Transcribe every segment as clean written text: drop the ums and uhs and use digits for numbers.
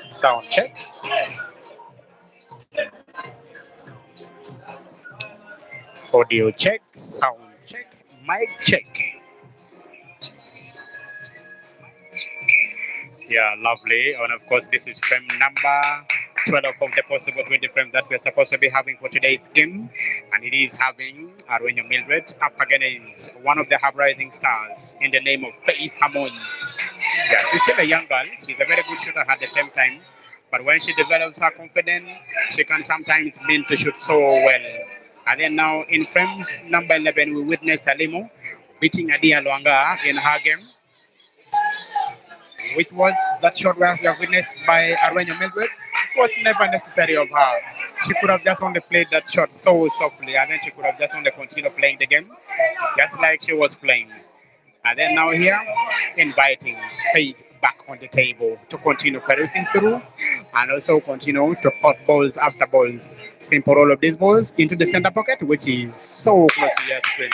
Sound check. Audio check. Sound check. Mic check. Yeah, lovely. And of course, this is frame number 12 of the possible 20 frames that we're supposed to be having for today's game. And it is having Arwenya Mildred up against one of the Hub Rising stars in the name of Faith Hamon. Yeah, she's still a young girl. She's a very good shooter at the same time. But when she develops her confidence, she can sometimes mean to shoot so well. And then now in frames number 11, we witness Salimu beating Adia Luanga in her game, which was that shot where we have witnessed by Arwenya Mildred, was never necessary of her. She could have just only played that shot so softly, and then she could have just only continued playing the game, just like she was playing. And then now here, inviting Faith back on the table to continue producing through and also continue to pot balls after balls. Simple roll of these balls into the center pocket, which is so close to your screen.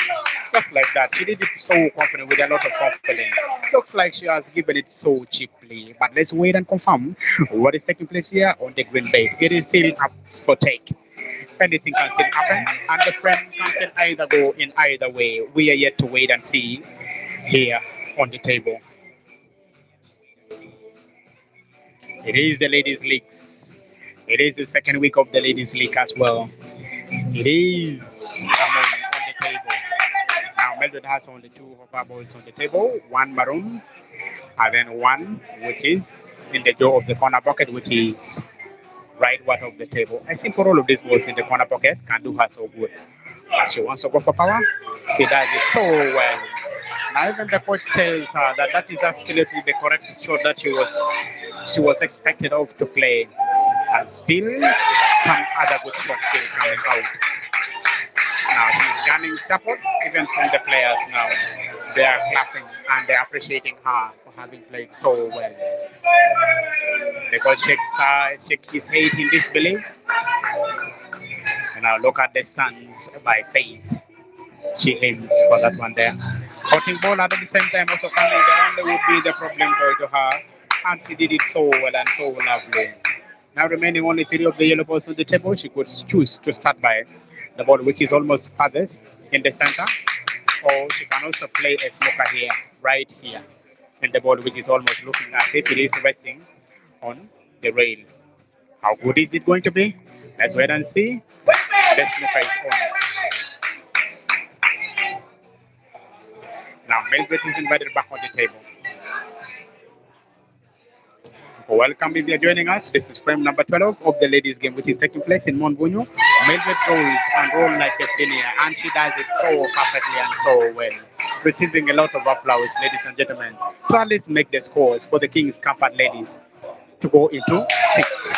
Just like that. She did it so confident with a lot of confidence. Looks like she has given it so cheaply. But let's wait and confirm what is taking place here on the green bait. It is still up for take. Anything can still happen, and the frame can still either go in either way. We are yet to wait and see here on the table. It is the ladies' leagues. It is the second week of the ladies' league as well. It is on the table. Now Mildred has only two of our balls on the table, one maroon, and then one which is in the door of the corner pocket, which is right wide of the table. I think for all of these balls in the corner pocket can do her so good. But she wants to go for power. She does it so well. Now even the coach tells her that that is absolutely the correct shot that she was expected of to play. And still some other good shots still coming out. Now she's gaining supports even from the players now. They are clapping and they're appreciating her for having played so well. The coach shakes his head in disbelief. And now look at the stands by Faith. She aims for that one there. Cutting ball at the same time also coming. The only would be the problem ball to her. And she did it so well and so lovely. Now remaining only three of the yellow balls on the table, she could choose to start by the ball which is almost farthest in the center. Or she can also play a smoker here, right here. And the ball which is almost looking as if it is resting on the rail. How good is it going to be? Let's wait and see. The smoker is on. Now Mildred is invited back on the table. Welcome if you're joining us. This is frame number 12 of the ladies' game, which is taking place in Monbunyu. Mildred rolls and roll like a senior, and she does it so perfectly and so well. Receiving a lot of applause, ladies and gentlemen, to at least make the scores for the King's Comfort ladies to go into 6.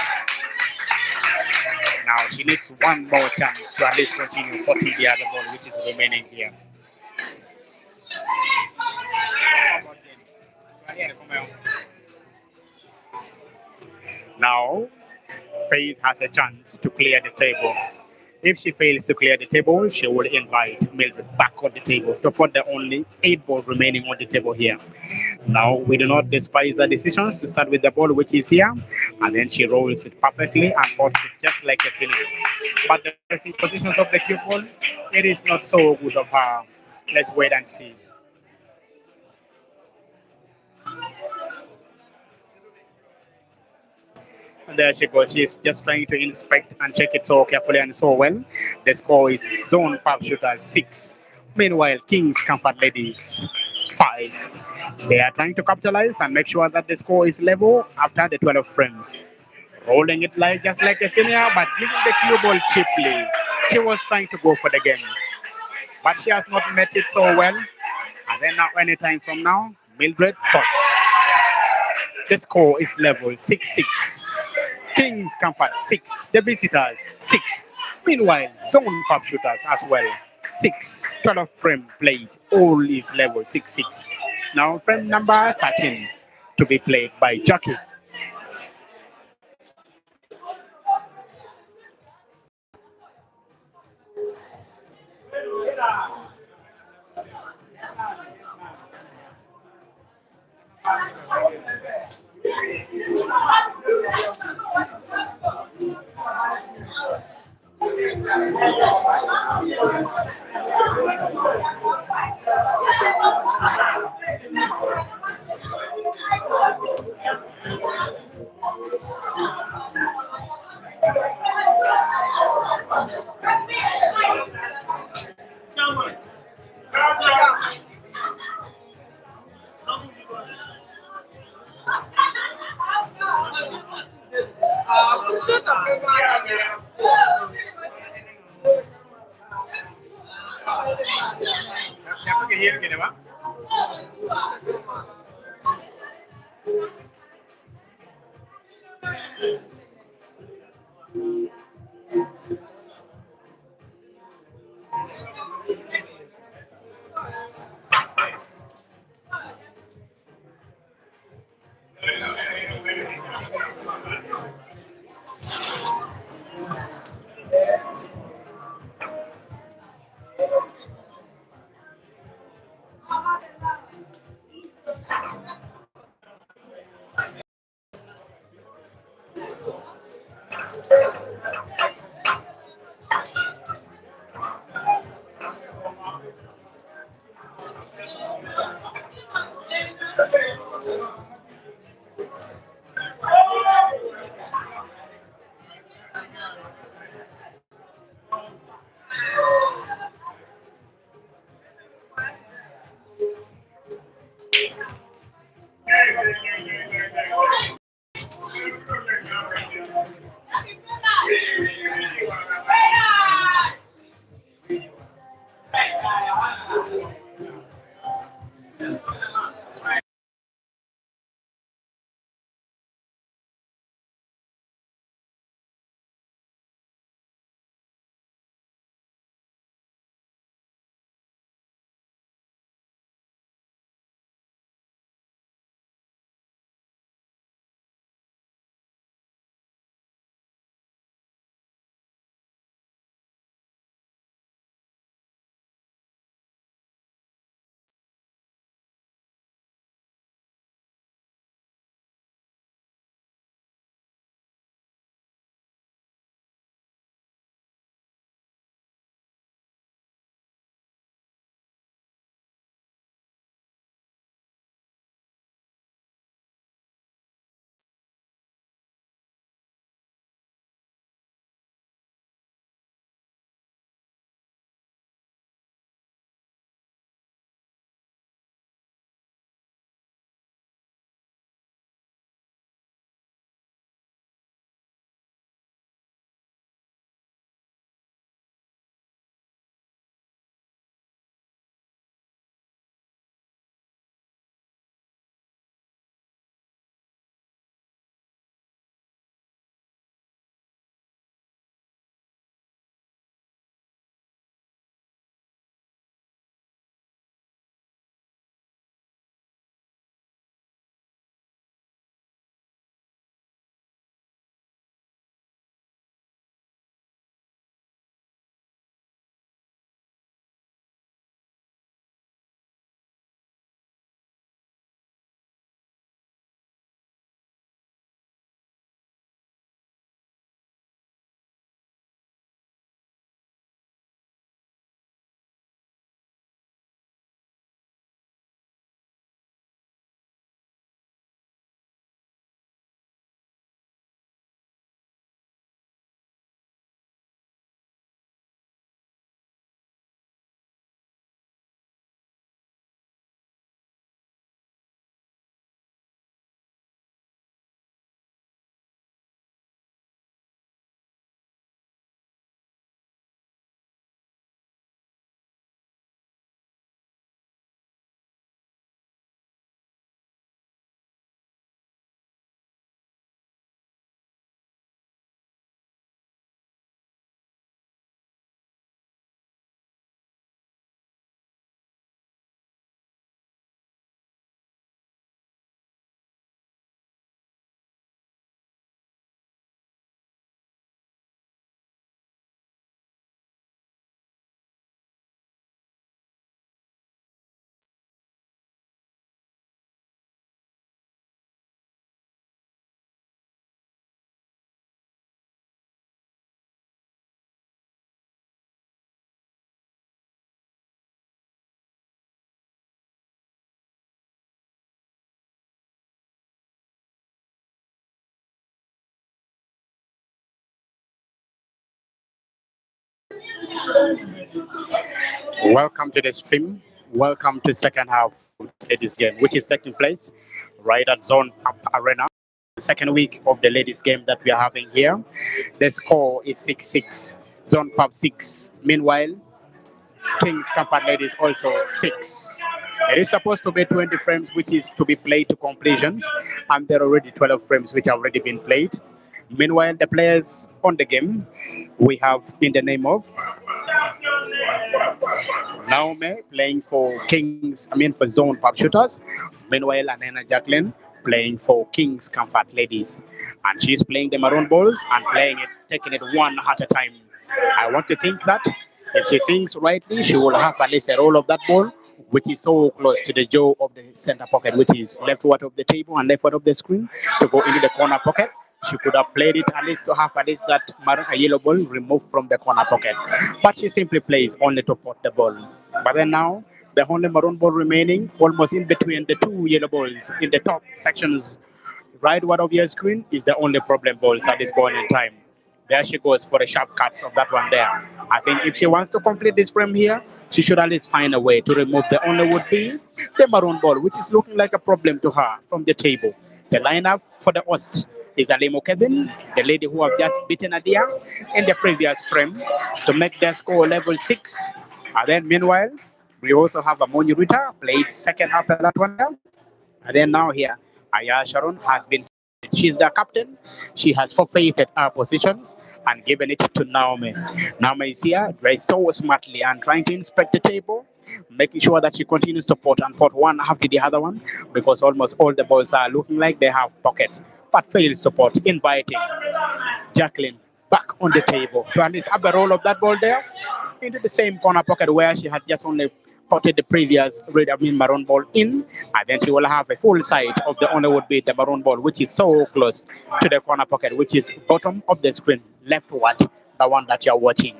Now she needs one more chance to at least continue 40 the other ball, which is remaining here. Now, Faith has a chance to clear the table. If she fails to clear the table, she will invite Mildred back on the table to put the only 8 ball remaining on the table here. Now, we do not despise her decisions to start with the ball which is here, and then she rolls it perfectly and puts it just like a senior. But the racing positions of the cue ball, it is not so good of her. Let's wait and see. And there she goes. She's just trying to inspect and check it so carefully and so well. The score is Zone Pub Shooter 6. Meanwhile, Kings Comfort Ladies 5. They are trying to capitalize and make sure that the score is level after the 12 frames. Rolling it like just like a senior, but giving the cue ball cheaply. She was trying to go for the game, but she has not met it so well. And then now, anytime from now, Mildred puts. The score is level 6-6. Kings Comfort 6. The visitors 6. Meanwhile, Zone Pub Shooters as well 6. 12 frame played. All is level 6-6. Now frame number 13 to be played by Jackie. Siapa kehir gini, Pak? Welcome to the stream. Welcome to second half of the ladies game, which is taking place right at Zone Up Arena. Second week of the ladies game that we are having here. The score is 6-6. Zone Pub 6. Meanwhile, Kings Comfort Ladies also 6. It is supposed to be 20 frames, which is to be played to completions, and there are already 12 frames which have already been played. Meanwhile, the players on the game we have in the name of Naomi playing for for Zone Pub Shooters. Meanwhile, Anena Jacqueline playing for Kings Comfort Ladies. And she's playing the maroon balls and playing it, taking it one at a time. I want to think that if she thinks rightly, she will have at least a roll of that ball, which is so close to the jaw of the center pocket, which is leftward of the table and leftward of the screen, to go into the corner pocket. She could have played it at least to have at least that maroon yellow ball removed from the corner pocket. But she simply plays only to pot the ball. But then now, the only maroon ball remaining, almost in between the two yellow balls in the top sections, right wide of your screen, is the only problem balls at this point in time. There she goes for the sharp cuts of that one there. I think if she wants to complete this frame here, she should at least find a way to remove the only would be the maroon ball, which is looking like a problem to her from the table. The lineup for the host is Alimo Kevin, the lady who have just beaten Adia in the previous frame to make their score level 6. And then meanwhile, we also have Amoni Rita played second after that one there. And then now here, Aya Sharon has been. She's the captain. She has forfeited her positions and given it to Naomi. Naomi is here, dressed so smartly and trying to inspect the table, making sure that she continues to pot and pot one after the other one because almost all the balls are looking like they have pockets, but fails to pot, inviting Jacqueline back on the table to at least have a roll of that ball there into the same corner pocket where she had just only potted the previous maroon ball in, and then she will have a full sight of the only would be the maroon ball, which is so close to the corner pocket, which is bottom of the screen, leftward, the one that you're watching.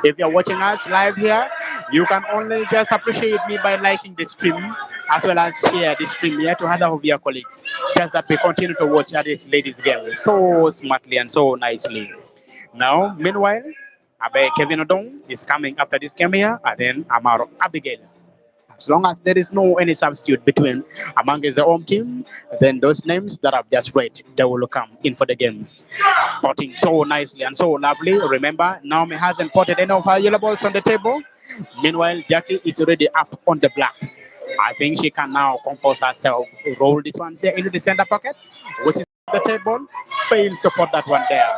If you're watching us live here, you can only just appreciate me by liking the stream as well as share the stream here to other of your colleagues. Just that we continue to watch this ladies game so smartly and so nicely. Now, meanwhile, Kevin Odong is coming after this game here, and then Amaro Abigail. As long as there is no any substitute between among the home team, then those names that I've just read, they will come in for the games. Potting so nicely and so lovely. Remember, Naomi hasn't potted any of her yellow balls on the table. Meanwhile, Jackie is already up on the black. I think she can now compose herself, roll this one here into the center pocket, which is the table, fail to put that one there.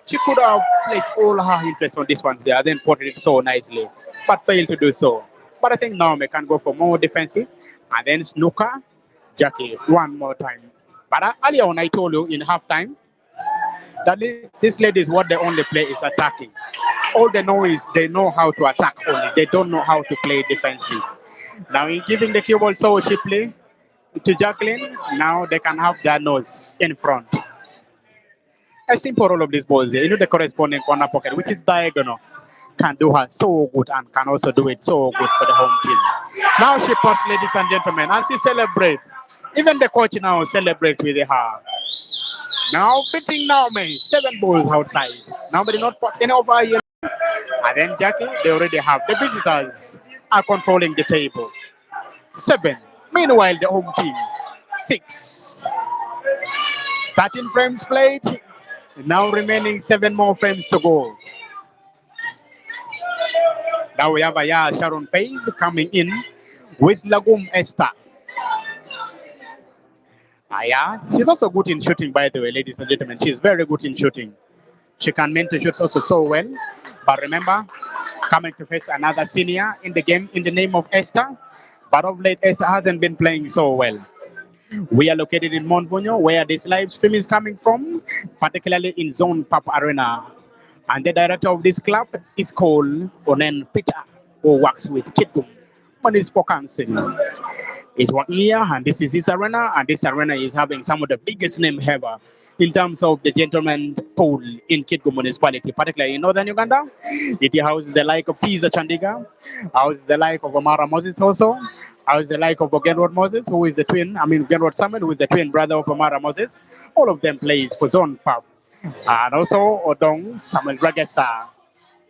She could have placed all her interest on this one there, then put it so nicely, but failed to do so. But I think Naomi can go for more defensive, and then snooker, Jackie, one more time. But earlier on, I told you in halftime that this lady is what they only play is attacking. All they know is they know how to attack only. They don't know how to play defensive. Now, in giving the cue ball so cheaply to Jacqueline, now they can have their nose in front. A simple roll of this ball here, the corresponding corner pocket, which is diagonal, can do her so good and can also do it so good for the home team. Now she puts, ladies and gentlemen, and she celebrates. Even the coach now celebrates with her. Now beating Naomi, 7 balls outside. Naomi did not put any over here. And then Jackie, they already have. The visitors are controlling the table. 7. Meanwhile, the home team, 6. 13 frames played. Now remaining 7 more frames to go. Now we have Aya Sharon Faith coming in with Lagum Esther. Aya, she's also good in shooting, by the way, ladies and gentlemen. She's very good in shooting. She can mean to shoot also so well. But remember, coming to face another senior in the game in the name of Esther. But of late, Esther hasn't been playing so well. We are located in Montbonio, where this live stream is coming from, particularly in Zone Pap Arena. And the director of this club is called Onen Peter, who works with KITGUM Municipal Council. He's working here, and this is his arena, and this arena is having some of the biggest name ever in terms of the gentleman pool in KITGUM municipality, particularly in northern Uganda. It houses the like of Caesar Chandiga, houses the like of Amara Moses also, houses the like of Genrod Moses, who is the twin, Genrod Samuel, who is the twin brother of Amara Moses. All of them plays for Zone Pub. And also Odong Samuel Ragesa.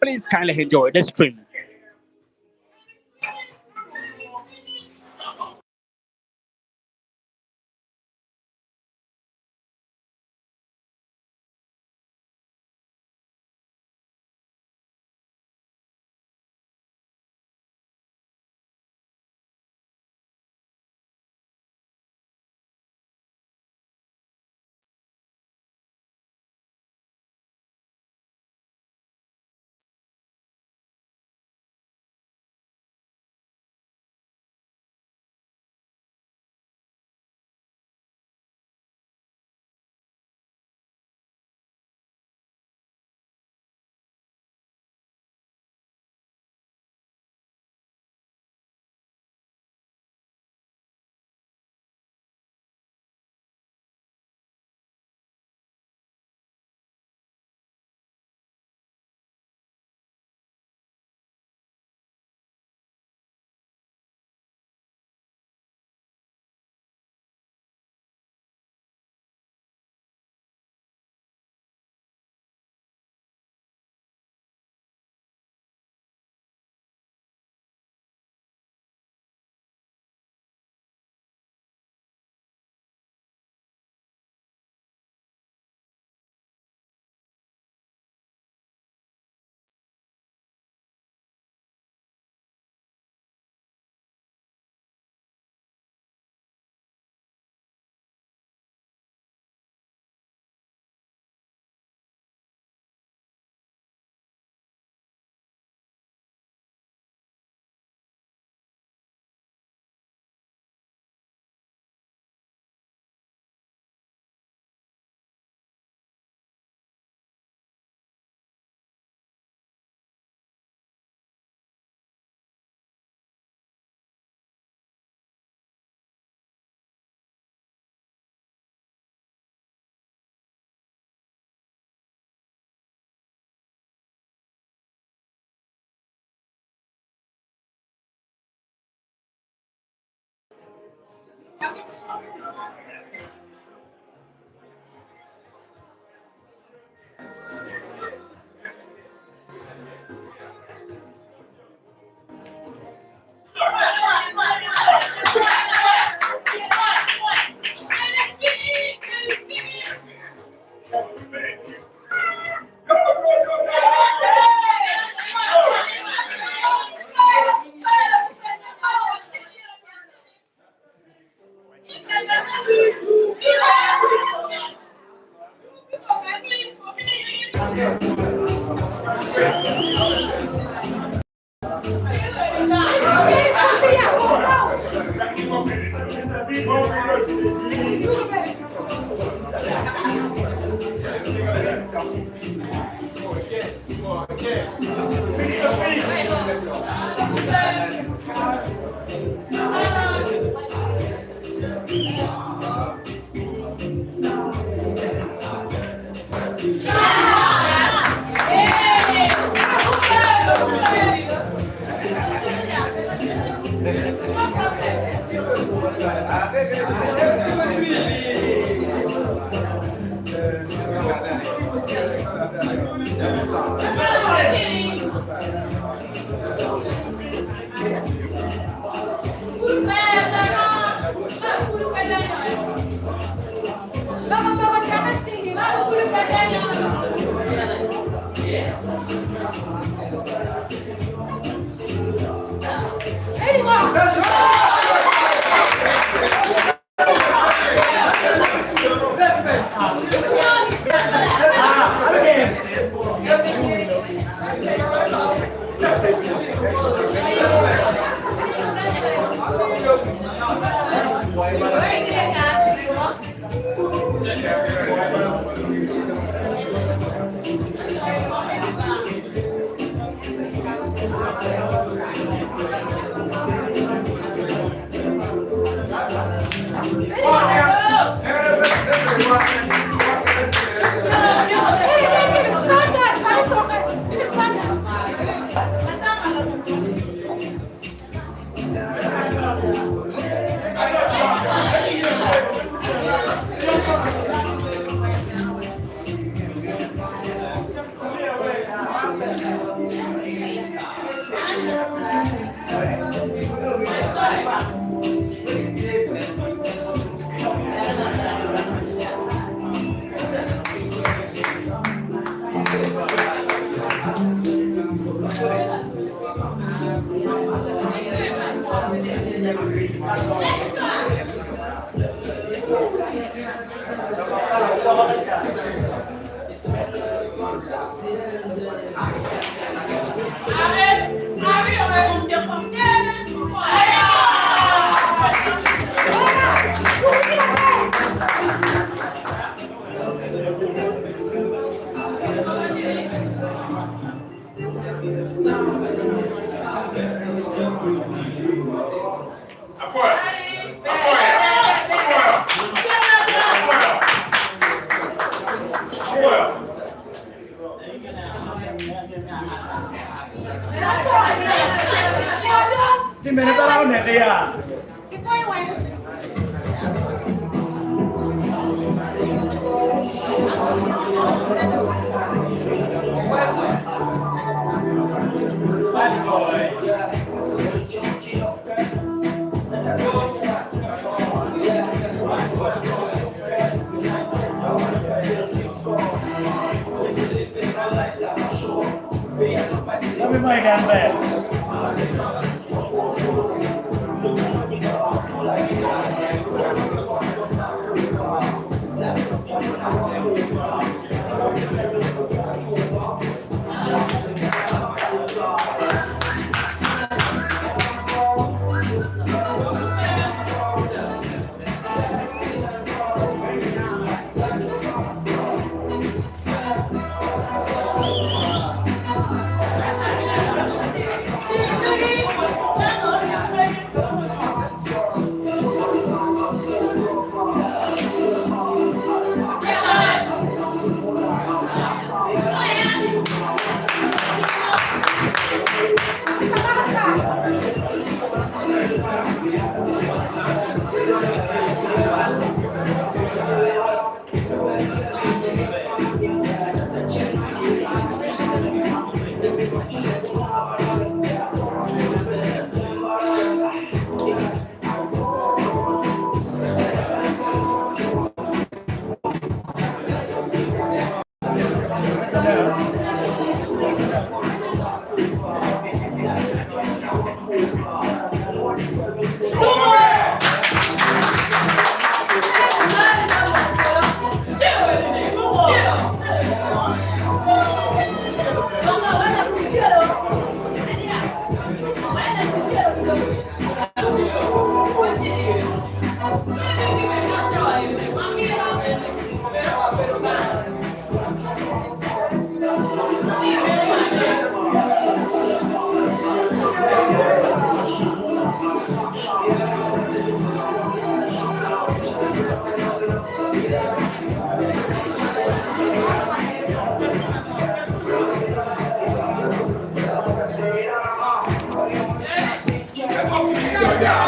Please kindly enjoy the stream. Dimana tahu nih dia? Kami main gambar.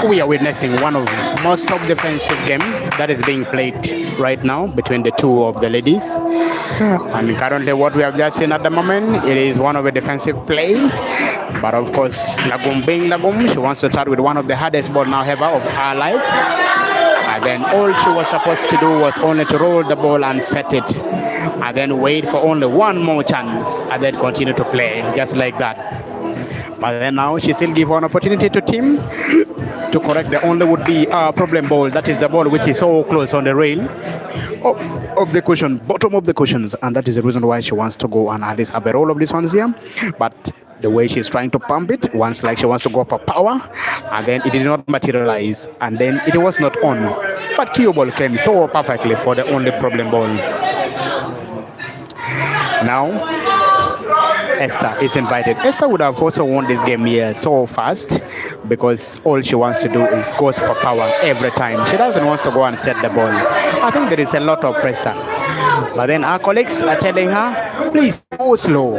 we are witnessing one of most top defensive game that is being played right now between the two of the ladies. And currently, what we have just seen at the moment, it is one of a defensive play. But of course, Lagum being Lagum, she wants to start with one of the hardest ball now ever of her life. And then all she was supposed to do was only to roll the ball and set it. And then wait for only one more chance and then continue to play just like that. But then now she still give one opportunity to team to correct the only would be problem ball. That is the ball which is so close on the rail of the cushion, bottom of the cushions, and that is the reason why she wants to go and at least have a roll of this ones here. But the way she's trying to pump it, once like she wants to go for power, and then it did not materialize, and then it was not on. But cue ball came so perfectly for the only problem ball. Now Esther is invited. Esther would have also won this game here so fast because all she wants to do is goes for power every time. She doesn't want to go and set the ball. I think there is a lot of pressure. But then our colleagues are telling her, please go slow.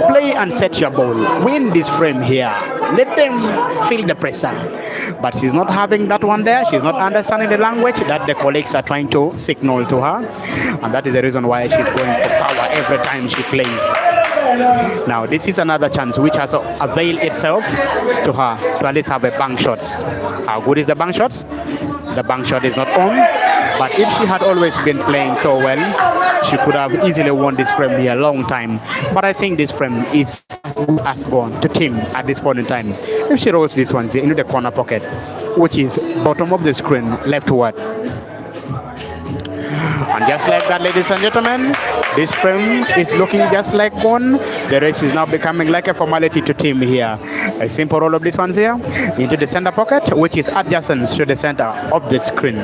Play and set your ball. Win this frame here. Let them feel the pressure. But she's not having that one there. She's not understanding the language that the colleagues are trying to signal to her. And that is the reason why she's going for power every time she plays. Now, this is another chance which has availed itself to her to at least have a bank shots. How good is the bank shots? The bank shot is not on. But if she had always been playing so well, she could have easily won this frame here a long time. But I think this frame is as good as gone to team at this point in time. If she rolls this one into the corner pocket, which is bottom of the screen, leftward. And just like that, ladies and gentlemen, this frame is looking just like gone. The race is now becoming like a formality to team here. A simple roll of this ones here into the center pocket, which is adjacent to the center of the screen.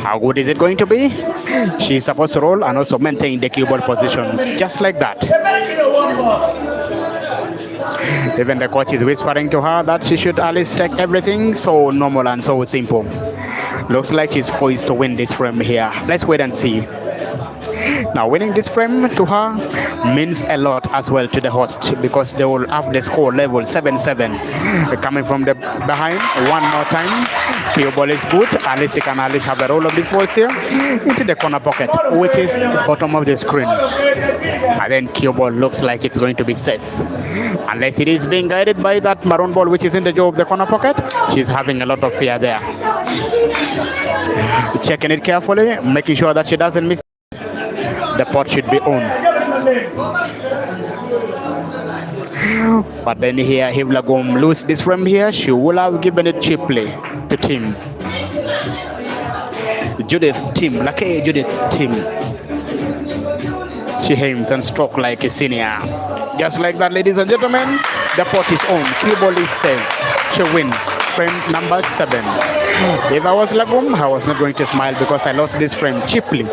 How good is it going to be? She's supposed to roll and also maintain the cue ball positions, just like that. Even the coach is whispering to her that she should at least take everything so normal and so simple. Looks like she's poised to win this frame here. Let's wait and see. Now, winning this frame to her means a lot as well to the host because they will have the score level 7-7. Coming from the behind one more time. Cue ball is good. At least you can at least have a roll of this ball here into the corner pocket, which is bottom of the screen. And then cue ball looks like it's going to be safe. Unless it is being guided by that maroon ball, which is in the jaw of the corner pocket, she's having a lot of fear there. Checking it carefully, making sure that she doesn't miss. The pot should be on. But then here, if Lagom lose this frame here, she will have given it cheaply to Tim. Judith Tim, lucky Judith Tim. She aims and struck like a senior. Just like that, ladies and gentlemen, the pot is on. Cue ball is safe. She wins. Frame number 7. If I was Lagom, I was not going to smile because I lost this frame cheaply.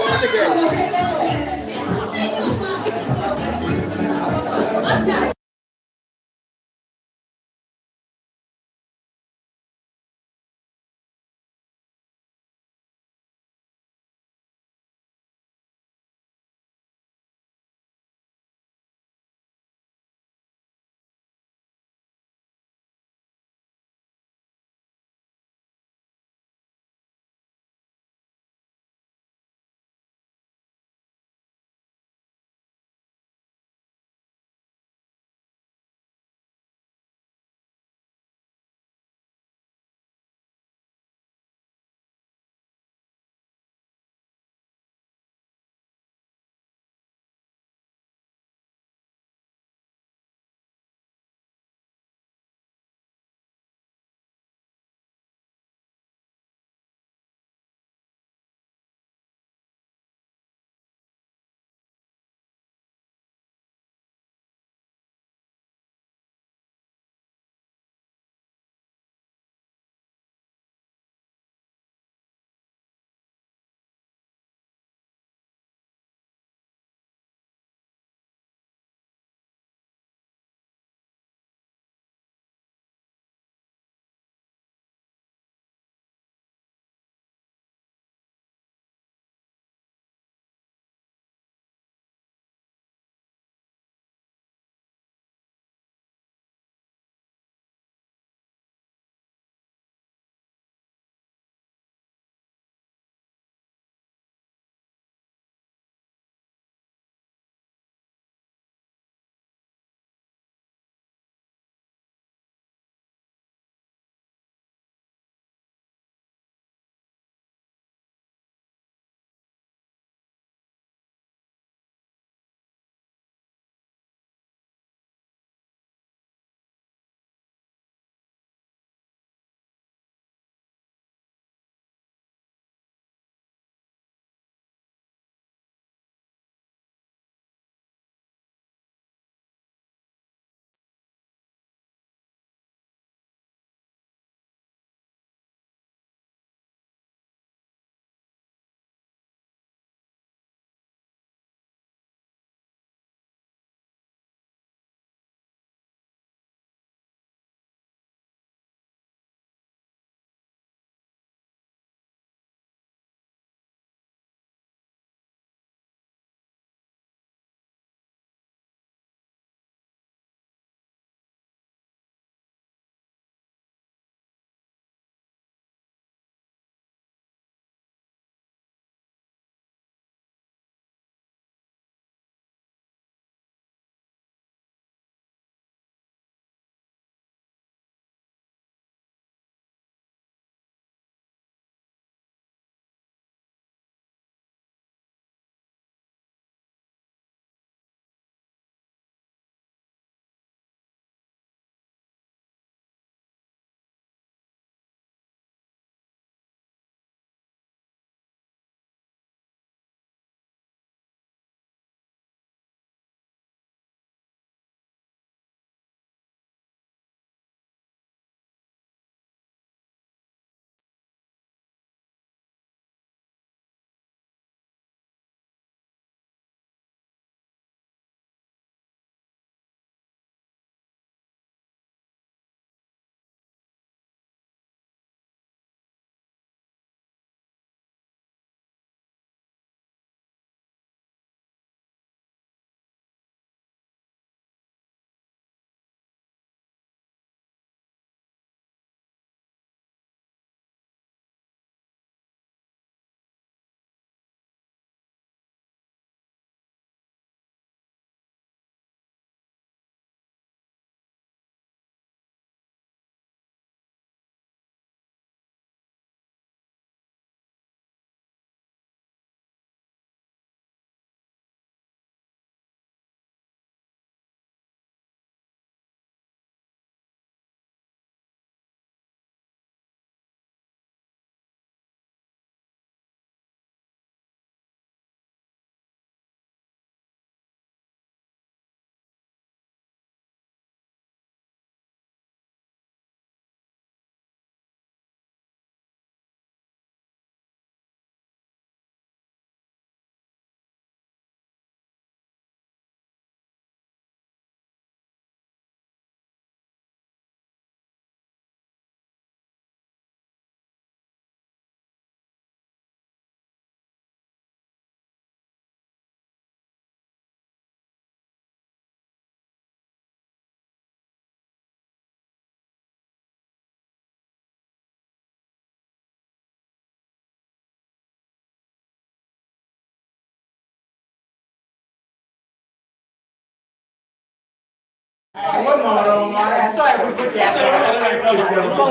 Bang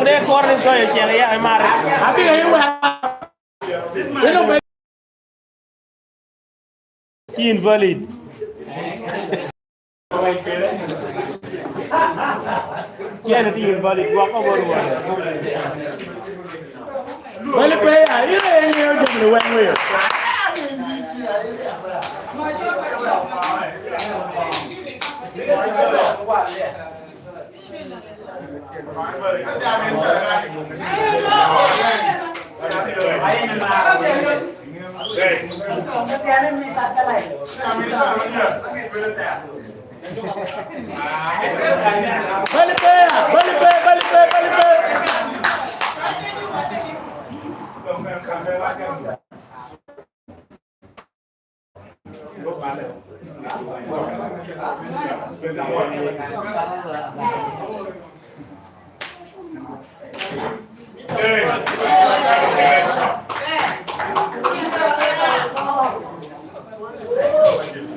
dia keluar dari saya cek ya Mar. Tapi ya itu Invalid. Cek di invalid. Gua kau baru ada. balik ya, ini yang dia jam luang weh. Balik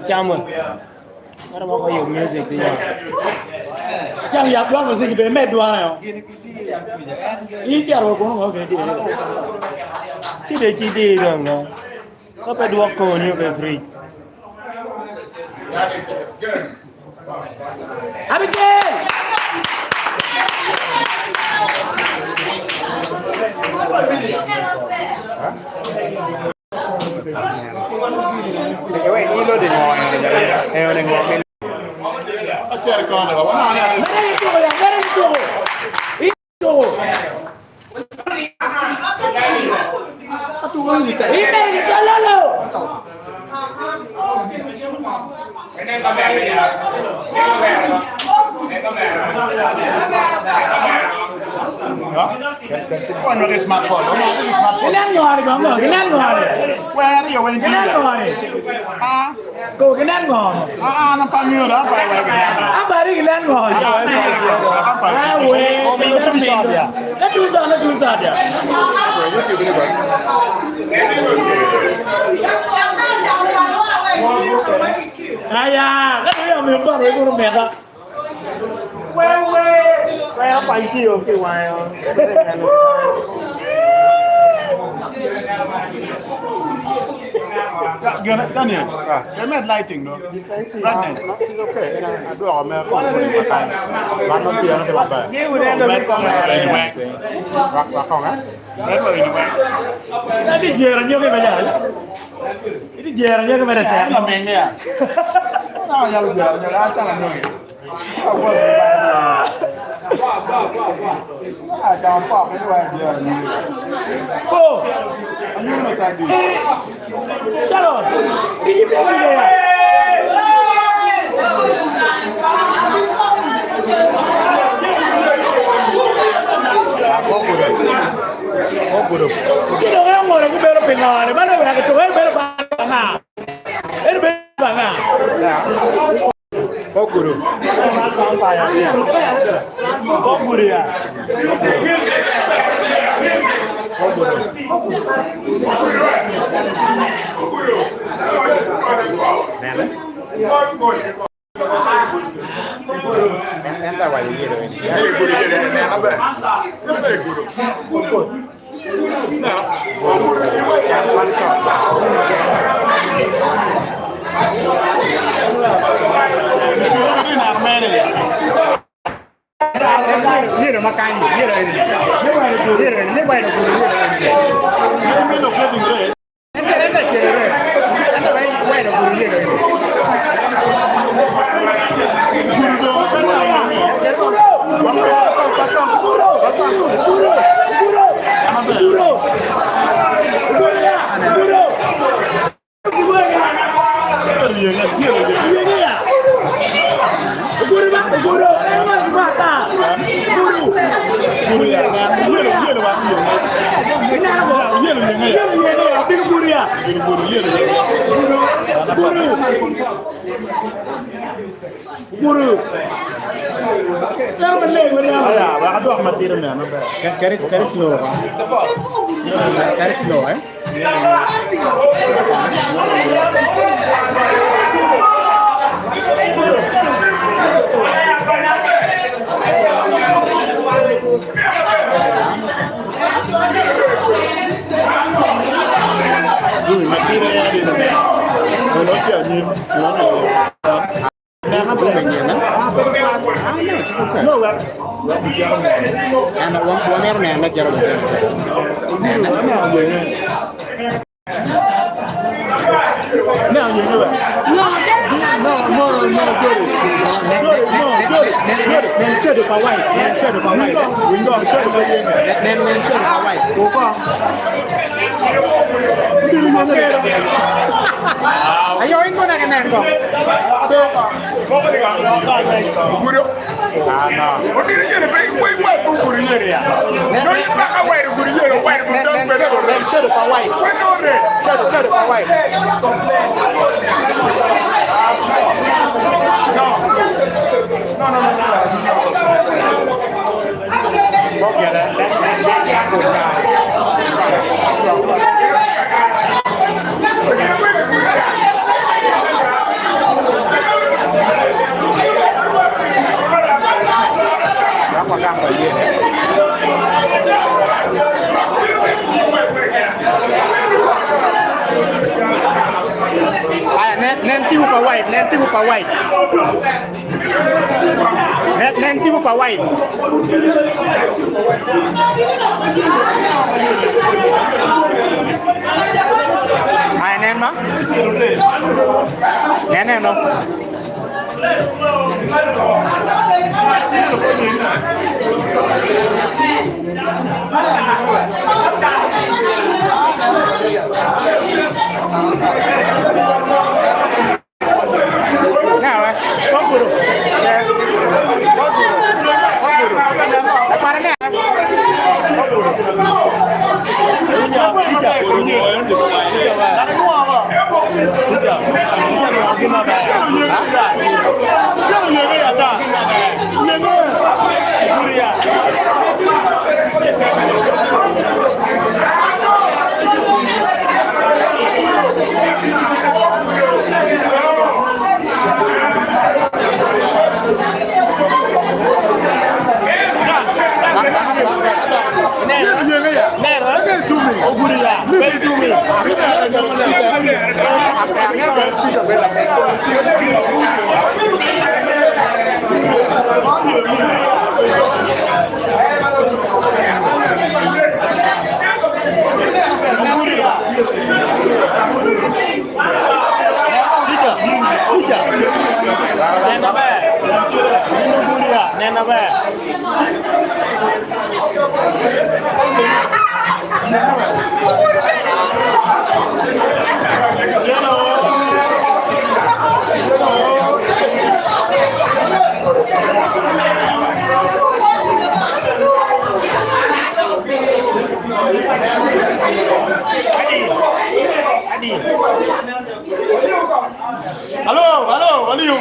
Chama. Agora vamos ouvir music dia. Jangan ya pulang mesti di med dua ya. Ini cara aku ngomong kayak dia. Cide dong. Sampai 2 konyo ke free. Abigail. Ewe ilo de ngoi ewe de ngoi acer kon de mana Mana itu. Itu. Ini kita lalu. Ini kamera ya. Ini kamera. Kau nak smartphone? Kau nak smartphone? Kenal ngor bang, kenal ngor. Where are you? Kenal ngor. Ah, Kau kenal ngor. nampak mio dah. Apa hari kenal ngor? Ah, weh. Oh, itu bisa dia. Kan dosa dia. Ayah, kan dia ambil baru itu mereka. Kayak apa iki yo ki wae. Daniel, can you lighting no? Brightness. It's okay. I do all my makan. One of the other one. Dia udah ada Rak kong ah. Rak ini weh. Tadi jarannya kayak banyak. Ini jarannya ke mana saya? Namanya ya. Nah, yang jalannya acang kan dong. Apa jangan pak itu aja. Oh, Anu masadi. Sharon, ini apa ya? Oh bodoh. Kita orang mau aku baru pengen, mana orang itu baru bangga. Baru bangga. Oh bodoh. Kok guru ya? Entah apa ini loh ini. Ini guru jadi ini apa? Ini guru. Nah, guru yang pansor. Ini namanya ya. Iya, makanya iya ini. Ini banyak guru iya ini. Ini lo ke Inggris. Ente kira. Ente banyak guru iya ini. Guru. Kan benar benar. Ya, aku amat tirum ya, nampak. Karis lo, karis lo, Now you know it. No, good. Then shut up away. Shut up away. We go shut up away. Then shut up away. Go on. Ayo ingo na kanan ko. So, guru. No. Odi ni yere be we guru yere ya. No you back away guru yere why go down better. Then shut up away. We no re. Shut up away. No. Okay, that's good guy. Nanti lupa white. Nanti lupa white. Ay, nen ma? Nen no. Nào này, có guru. Có guru. Đã qua đến nè. Có guru. Halo, Aliu.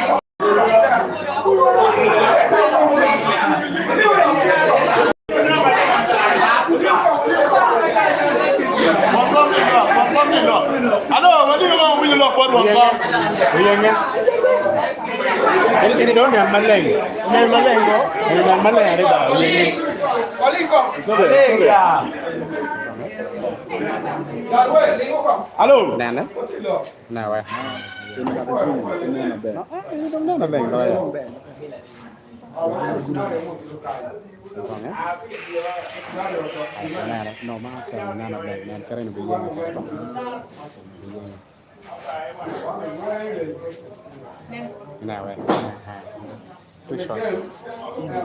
Ini dong yang maleng. Yang maleng kok. Yang maleng ada tak? Ini. Sorry. Halo. Nè. Nào vậy? Ini dong yang maleng thôi. Còn nhé. Nè, nó mà cái nè nó đẹp, nè cái này nó bị giăng. Nào vậy? Two shots. Easy.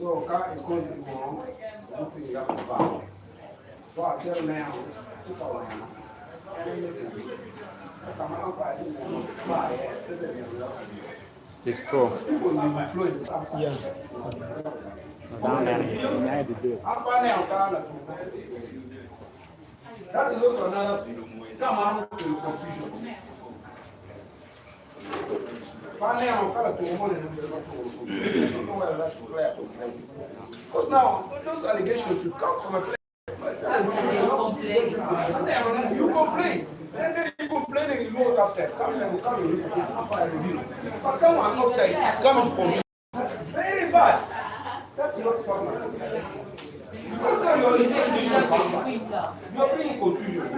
So, các anh con cũng có thì gặp vào. Có chơi nào chứ còn It's true. Yeah. Down there, I did it. That is also another thing. Come on to confusion. Because now those allegations should come from a place. You complain. And then you complaining, you go captain. Captain will come and look at you. But someone outside come and complain. Very bad. That's your sportsmanship. Because now you're bringing confusion.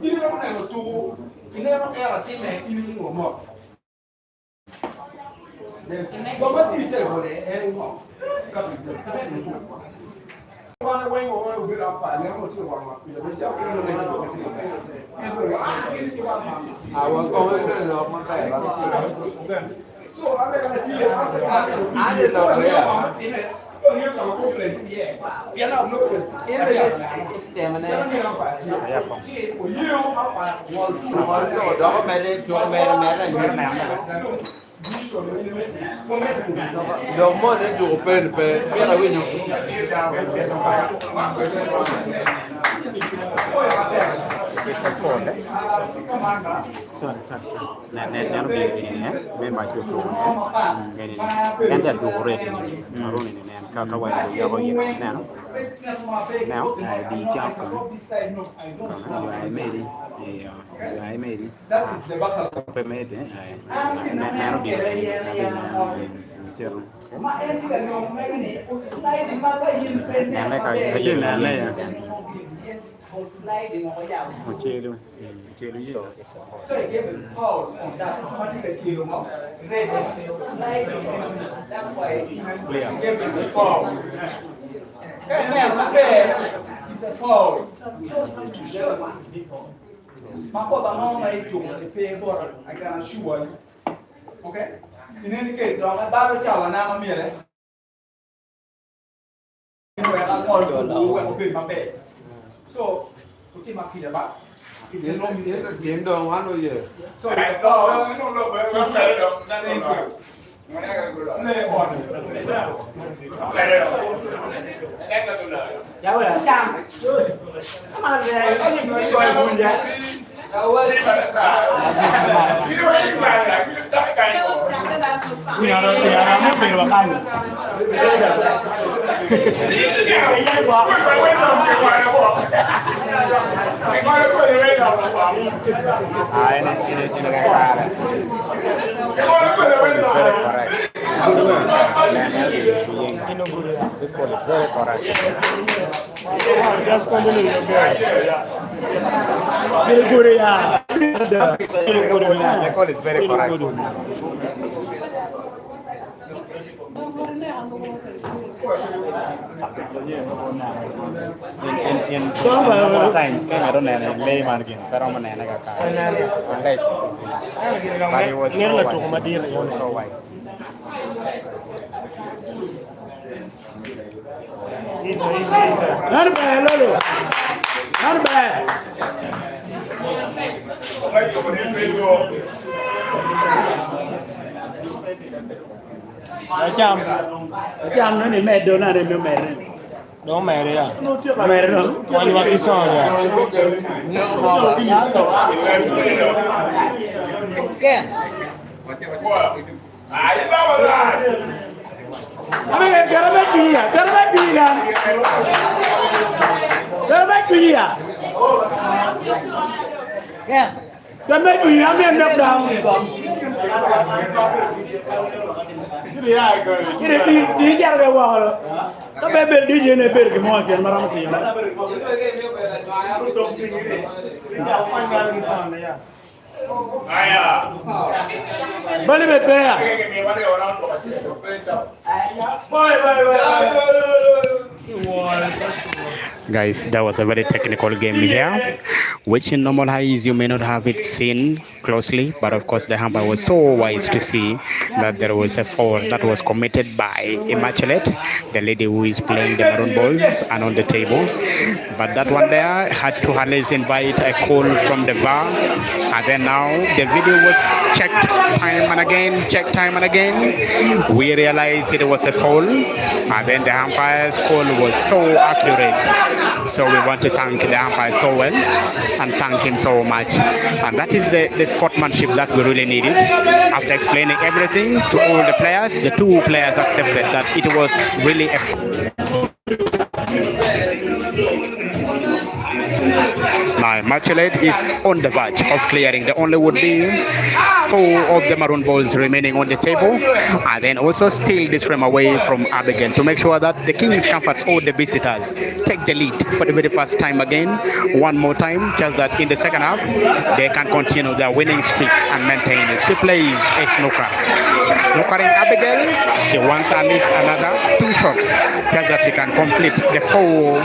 You don't have to, you never ever think like you know more. So what do you tell me anymore? I was going to know my bad. So I didn't know where. Lo mo ne jo pe ya la win. It's a four, eh? Sorry. Never be in here. Remember to go on. And that do already. Maroon in and Kakaway, you now. Now, the champion. I made it. I made it. I made it. Never be so it gave a pause on that particular that's why it gave a pause. It's a pause. I can assure you. Okay? In any case, so, this call is very correct. Just continue. Very good, yeah. The call is very correct. In times, I don't know, lay margin, pero manana ka. Unless, but it was so wise. Easy. Not bad, Lolo. Not bad. Chăm nó nên mẹ đồ nào để mẹ đó mẹ đấy à mẹ đó quan vào cái sao rồi kìa Ame garabet biya yeah garabet biya ame knock down kire di jarbe walo to be be di jene ber ki mo ken maram ki Bali be ya. Guys, that was a very technical game here, which in normal highs you may not have it seen closely, but of course the umpire was so wise to see that there was a foul that was committed by Immaculate, the lady who is playing the maroon balls and on the table. But that one there had to Hannes invite a call from the VAR, and then now the video was checked time and again. We realized it was a foul, and then the umpire's call was so accurate. So we want to thank the umpire so well and thank him so much. And that is the sportsmanship that we really needed. After explaining everything to all the players, the two players accepted that it was really a foul. Now Immaculate is on the verge of clearing. The only would be 4 of the maroon balls remaining on the table, and then also steal this frame away from Abigail to make sure that the King's Comforts or the visitors take the lead for the very first time again. One more time, just that in the second half they can continue their winning streak and maintain it. She plays a snooker. Snookering Abigail, she wants at least another 2 shots, just that she can complete the 4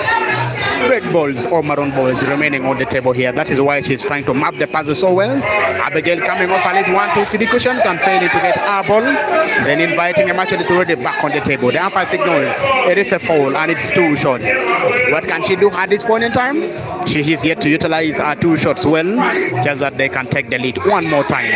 red balls or maroon balls remaining on the table here. That is why she's trying to map the puzzle so well. Abigail coming off at least 1, 2, 3 cushions and failing to get our ball, then inviting Immaculate to ready back on the table. The umpire signals it is a foul and it's 2 shots. What can she do at this point in time? She is yet to utilize her 2 shots well, just that they can take the lead one more time.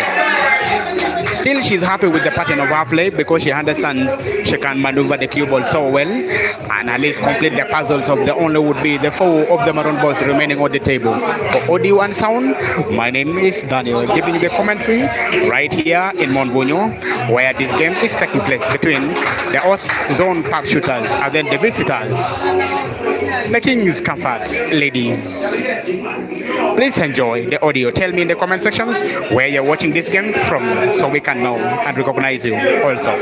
Still, she's happy with the pattern of her play because she understands she can maneuver the cue ball so well and at least complete the puzzles of the only would be the 4 of the maroon balls remaining on the table. For audio and sound, my name is Daniel, giving you the commentary right here in Monbunyo, where this game is taking place between the Os Zone Park Shooters and then the visitors, the King's Comforts ladies. Please enjoy the audio. Tell me in the comment sections where you're watching this game from so we can know and recognize you also.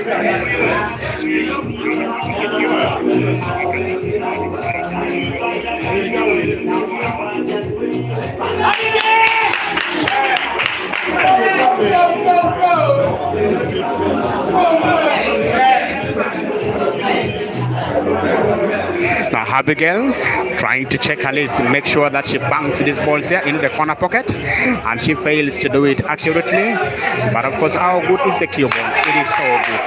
Now Abigail trying to check her list, make sure that she banks these balls here in the corner pocket, and she fails to do it accurately. But of course, how good is the cue ball? It is so good.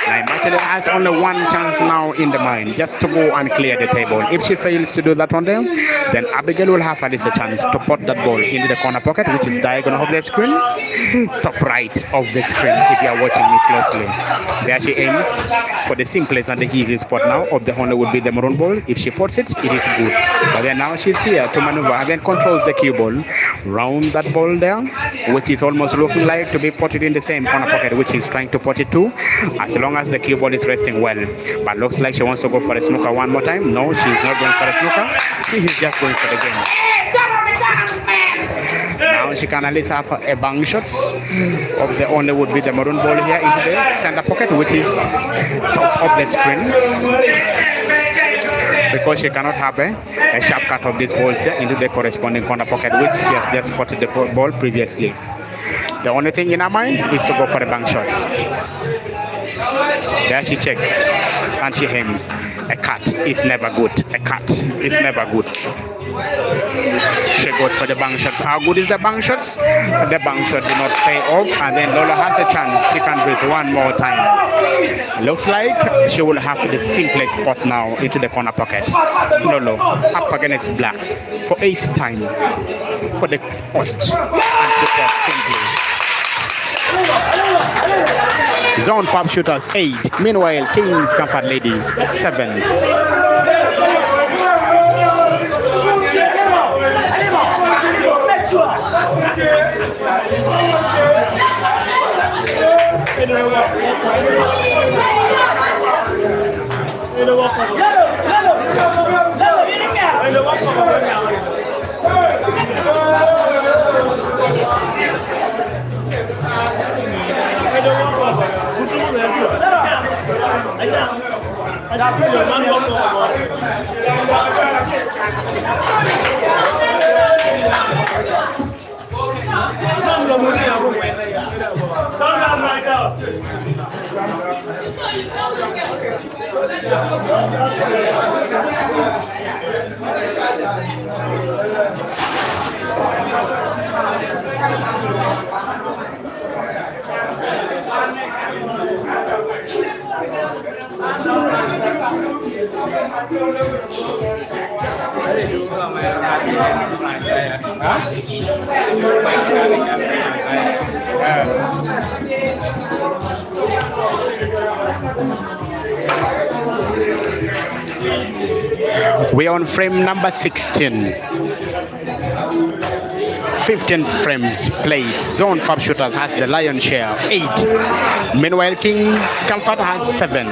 Now Immaculate has only one chance now in the mind, just to go and clear the table. If she fails to do that one there, then Abigail will have at least a chance to put that ball into the corner pocket, which is diagonal of the screen, top right of the screen if you are watching me closely. There she aims for the simplest and the easiest spot now of the Honda would be the maroon ball. If she puts it, it is good. But then now she's here to maneuver and then controls the cue ball, round that ball there, which is almost looking like to be put it in the same corner pocket, which is trying to put it to, as long as the cue ball is resting well. But looks like she wants to go for a snooker one more time. No, she's not going for a snooker. She is just going for the game. Now she can at least have a bang shots of the only would be the maroon ball here into the center pocket, which is top of the screen, because she cannot have a sharp cut of these balls here into the corresponding corner pocket, which she has just spotted the ball previously. The only thing in her mind is to go for the bang shots. There she checks and she aims. A cut is never good. A cut is never good. She goes for the bang shots. How good is the bang shots? The bang shot did not pay off, and then Lola has a chance. She can breathe one more time. Looks like she will have the simplest spot now into the corner pocket. Lolo up against black for 8th time for the post, and she pops simply. Zone Pop Shooters 8. Meanwhile, King's Comfort Ladies 7. We are on frame number 16. 15 frames played. Zone Pop Shooters has the lion's share, 8. Meanwhile, King's Comfort has 7.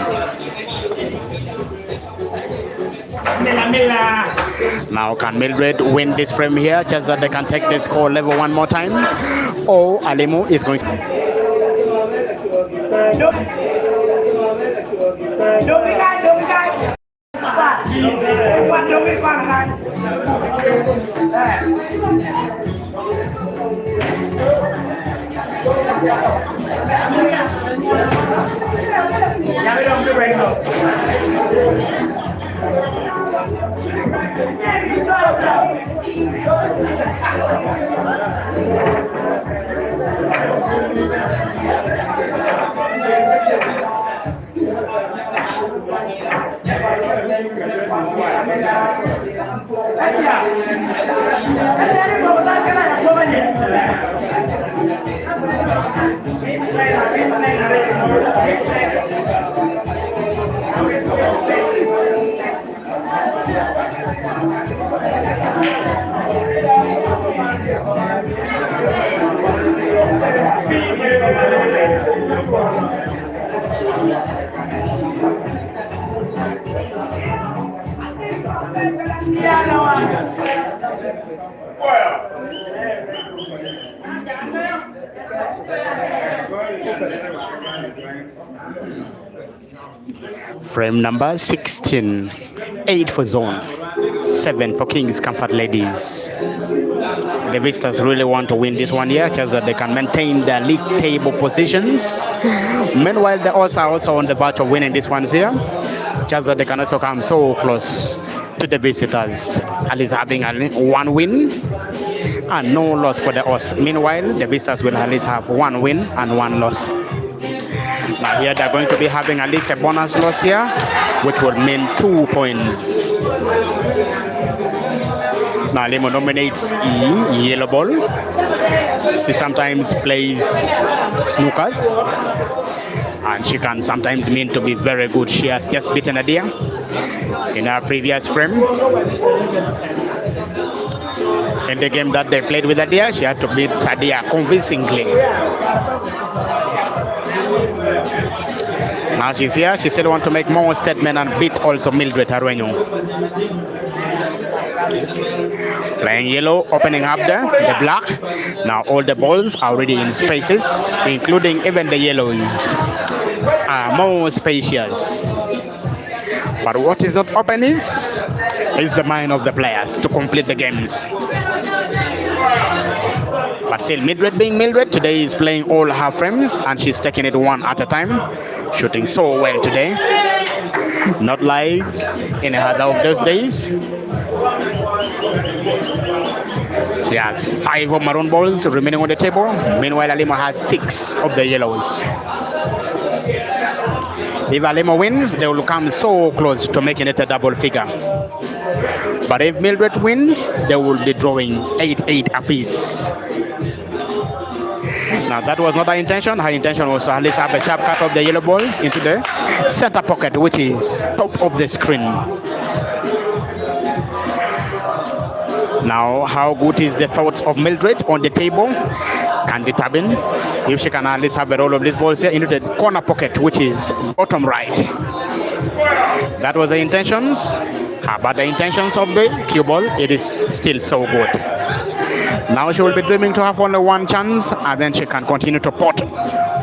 Mela. Now, can Mildred win this frame here, just that they can take the score level one more time? Or Alimo is going to... Frame number 16, 8 for zone, 7 for Kings Comfort Ladies. The visitors really want to win this one here, just that they can maintain their league table positions. Meanwhile, the Oz are also on the verge of winning this one here, just that they can also come so close to the visitors, at least having one win and no loss for the Oz. Meanwhile, the visitors will at least have one win and one loss. Now here they're going to be having at least a bonus loss here, which will mean 2 points. Now Limo nominates E, yellow ball. She sometimes plays snookers, and she can sometimes mean to be very good. She has just beaten a deer in her previous frame. In the game that they played with a deer, she had to beat a deer convincingly. Now she's here, she still wants to make more statement and beat also Mildred Arueño. Playing yellow, opening up the black. Now all the balls are already in spaces, including even the yellows are more spacious. But what is not open is the mind of the players to complete the games. But still, Mildred being Mildred, today is playing all her frames and she's taking it one at a time, shooting so well today. Not like any other of those days. She has 5 of maroon balls remaining on the table. Meanwhile, Alima has 6 of the yellows. If Alima wins, they will come so close to making it a double figure. But if Mildred wins, they will be drawing 8-8 apiece. Now that was not her intention. Her intention was to at least have a sharp cut of the yellow balls into the center pocket, which is top of the screen. Now, how good is the thoughts of Mildred on the table can determine if she can at least have a roll of these balls here into the corner pocket, which is bottom right. That was the intentions. But the intentions of the cue ball, it is still so good. Now she will be dreaming to have only one chance, and then she can continue to pot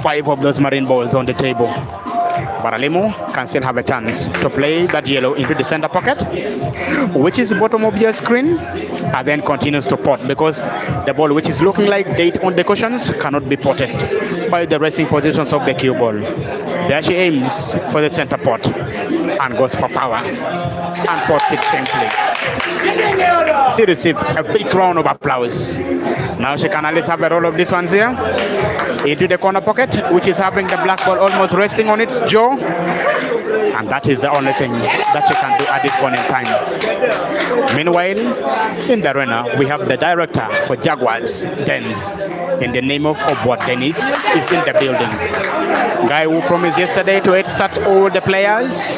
5 of those marine balls on the table. But Alimo can still have a chance to play that yellow into the center pocket, which is the bottom of your screen, and then continues to pot, because the ball which is looking like date on the cushions cannot be potted by the resting positions of the cue ball. There she aims for the center pot and goes for power and pots it simply. She received a big round of applause. Now she can at least have a roll of these ones here into the corner pocket, which is having the black ball almost resting on its jaw, and that is the only thing that she can do at this point in time. Meanwhile, in the arena, we have the director for Jaguars, Den, in the name of Obot Dennis, is in the building. Guy who promised yesterday to start all the players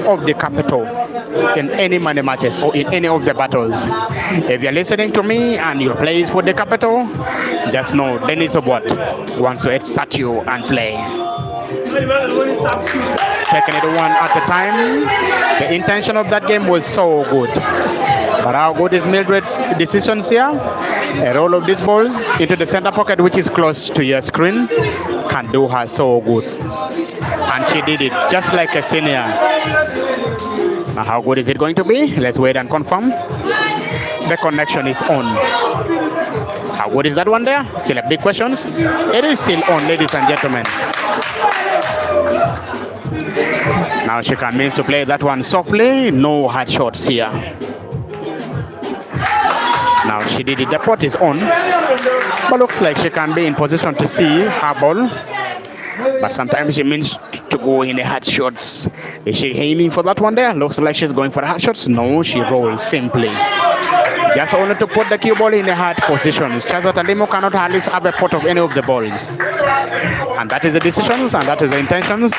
of the capital in any money matches or in any of the battles. If you're listening to me and you play for the capital, just know Dennis Obot wants to start you and play. Taking it one at a time. The intention of that game was so good. But how good is Mildred's decisions here? A roll of these balls into the center pocket, which is close to your screen, can do her so good. And she did it just like a senior. Now, how good is it going to be? Let's wait and confirm. The connection is on. How good is that one there? Still a big questions. It is still on, ladies and gentlemen. Now she can means to play that one softly. No hard shots here. Now she did it. The pot is on. But looks like she can be in position to see her ball. But sometimes she means to go in the hard shots. Is she aiming for that one there? Looks like she's going for the hard shots. No, she rolls simply. Just only to put the cue ball in the hard positions. Chazat and Limo cannot hardly have a pot of any of the balls. And that is the decisions and that is the intentions.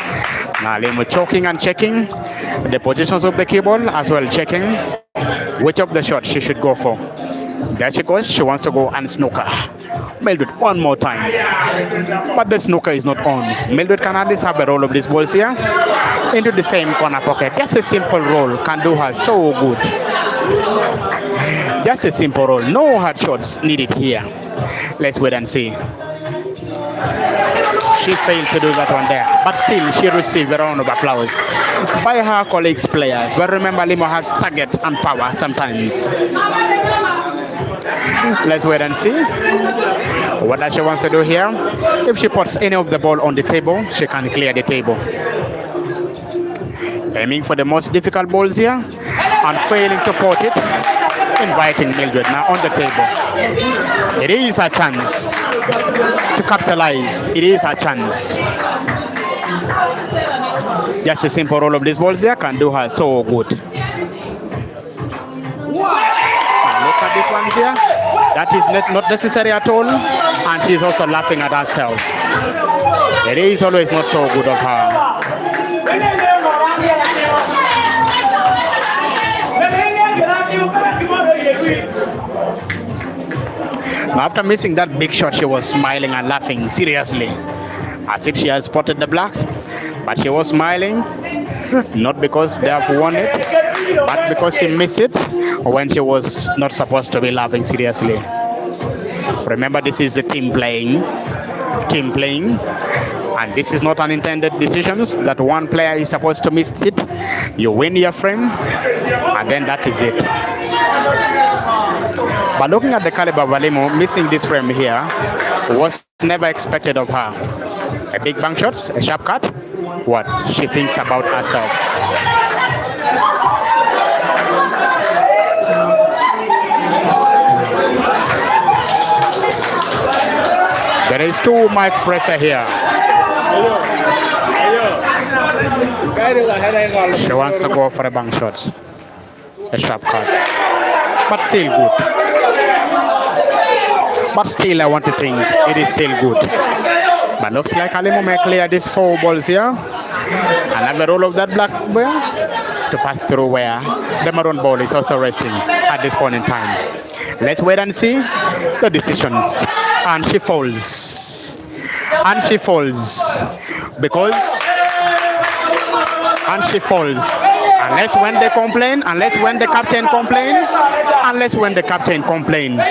Now Limo choking and checking the positions of the cue ball, as well checking which of the shots she should go for. There she goes. She wants to go and snooker. Mildred one more time. But the snooker is not on. Mildred can at least have a roll of these balls here into the same corner pocket. Just a simple roll can do her so good. Just a simple roll. No hard shots needed here. Let's wait and see. She failed to do that one there. But still, she received a round of applause by her colleagues players. But remember, Limo has target and power sometimes. Let's wait and see what does she wants to do here. If she puts any of the ball on the table, she can clear the table. Aiming for the most difficult balls here and failing to put it. Inviting Mildred now on the table. It is her chance to capitalize. It is her chance. Just a simple roll of these balls here can do her so good. Look at this one here. That is not necessary at all. And she's also laughing at herself. It is always not so good of her. Now, after missing that big shot, she was smiling and laughing seriously, as if she had spotted the black. But she was smiling, not because they have won it, but because she missed it when she was not supposed to be laughing seriously. Remember, this is a team playing, and this is not unintended decisions that one player is supposed to miss it. You win your frame, and then that is it. But looking at the caliber of Valimo, missing this frame here was never expected of her. A big bank shots, a sharp cut, what she thinks about herself. There is too much pressure here. She wants to go for a bank shot, a sharp cut, but still good. But still, I want to think it is still good. But looks like Alimo may clear these 4 balls here and have a roll of that black ball to pass through where the maroon ball is also resting at this point in time. Let's wait and see the decisions. And she falls. And she falls. And she falls. Unless when they complain, unless when the captain complains,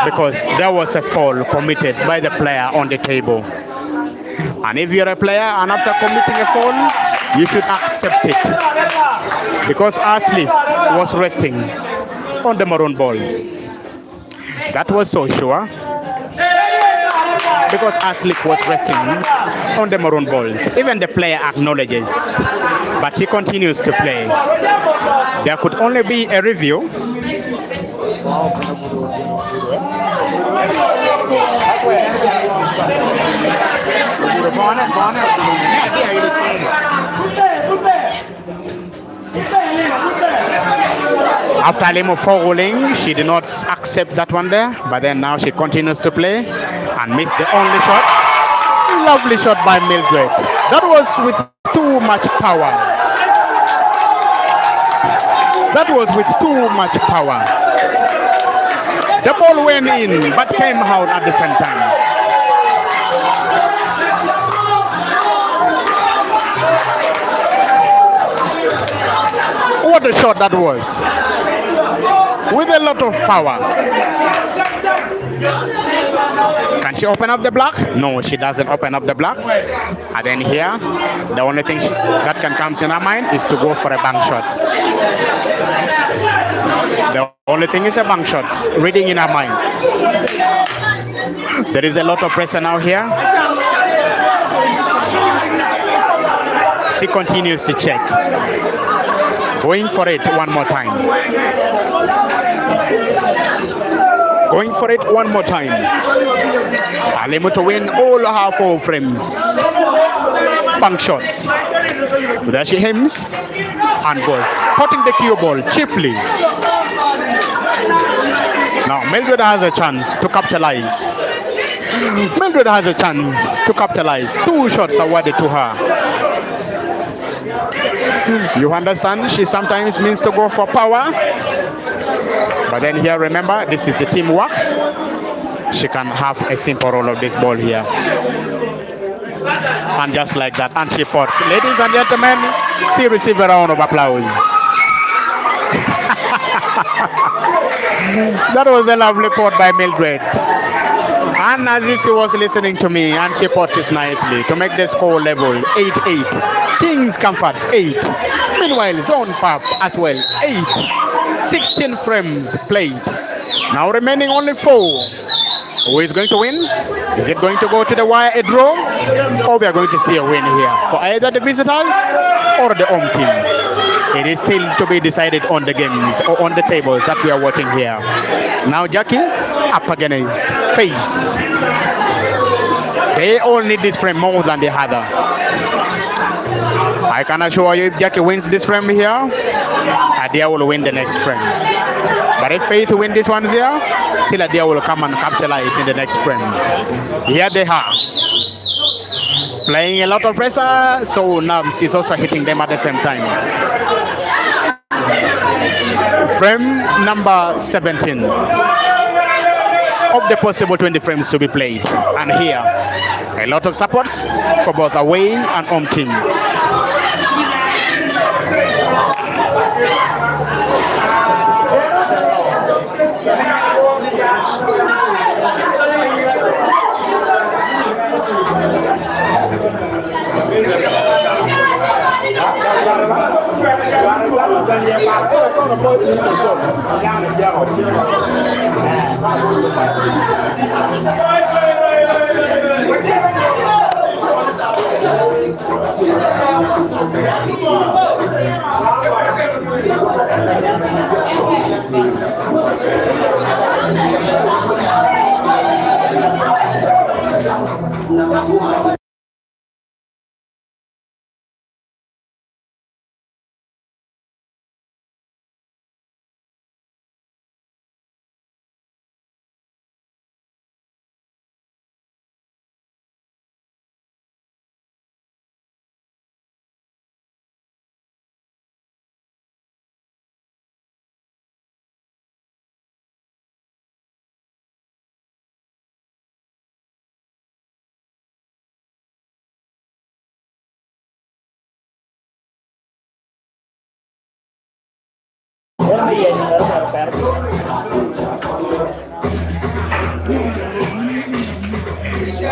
because there was a foul committed by the player on the table. And if you're a player and after committing a foul, you should accept it. Because Ashley was resting on the maroon balls. That was so sure. Because Ashley was resting on the maroon balls. Even the player acknowledges, but she continues to play. There could only be a review. After Limo fouling, she did not accept that one there, but then now she continues to play and missed the only shot. Lovely shot by Mildred. That was with too much power. That was with too much power. The ball went in, but came out at the same time. What a shot that was. with a lot of power. Can she open up the block? No, she doesn't open up the block. And then here, the only thing that can come in her mind is to go for a bank shot. The only thing is a bank shot, reading in her mind. There is a lot of pressure now here. She continues to check. Going for it one more time. Going for it one more time. Alemu to win all her 4 frames. Bank shots. There she aims and goes. Putting the cue ball cheaply. Now Mildred has a chance to capitalize. Mildred has a chance to capitalize. 2 shots awarded to her. You understand, she sometimes means to go for power. But then here, remember, this is a teamwork. She can have a simple roll of this ball here. And just like that, and she puts. Ladies and gentlemen, she received a round of applause. That was a lovely pot by Mildred. And as if she was listening to me, and she puts it nicely to make the score level 8-8. Kings Comforts 8. Meanwhile, Zone Pub as well 8. 16 frames played. Now remaining only 4. Who is going to win? Is it going to go to the wire a draw? Or we are going to see a win here for either the visitors or the home team? It is still to be decided on the games or on the tables that we are watching here. Now Jackie up against Faith. They all need this frame more than the other. I can assure you, if Jackie wins this frame here, Adia will win the next frame. But if Faith wins this one here, still Adia will come and capitalize in the next frame. Here they are. Playing a lot of pressure, so nerves is also hitting them at the same time. Frame number 17 of the possible 20 frames to be played. And here, a lot of supports for both away and home team.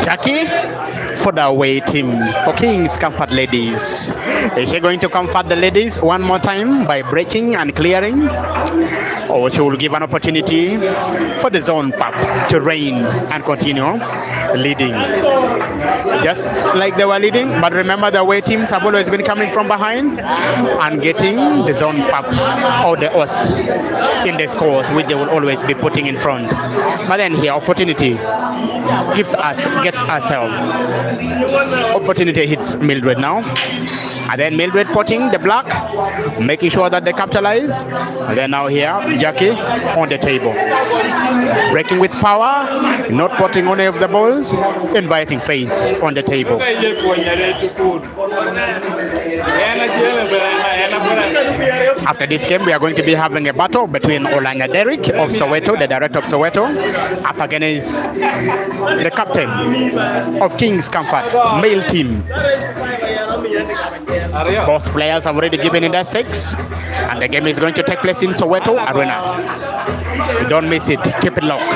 Jackie for the away team for Kings Comfort Ladies. Is she going to comfort the ladies one more time by breaking and clearing? Or she will give an opportunity for the zone pub to reign and continue leading. Just like they were leading, but remember the away teams have always been coming from behind and getting the zone pub or the host in the scores, which they will always be putting in front. But then here, opportunity gets ourselves. Opportunity hits Mildred now. And then Mildred putting the block, making sure that they capitalize. And then now here, Jackie on the table. Breaking with power, not putting on any of the balls, inviting Faith on the table. After this game, we are going to be having a battle between Olanya Derek of Soweto, the director of Soweto, up against the captain of Kings Comfort, male team. Both players have already given in their stakes, and the game is going to take place in Soweto Arena. Don't miss it. Keep it locked.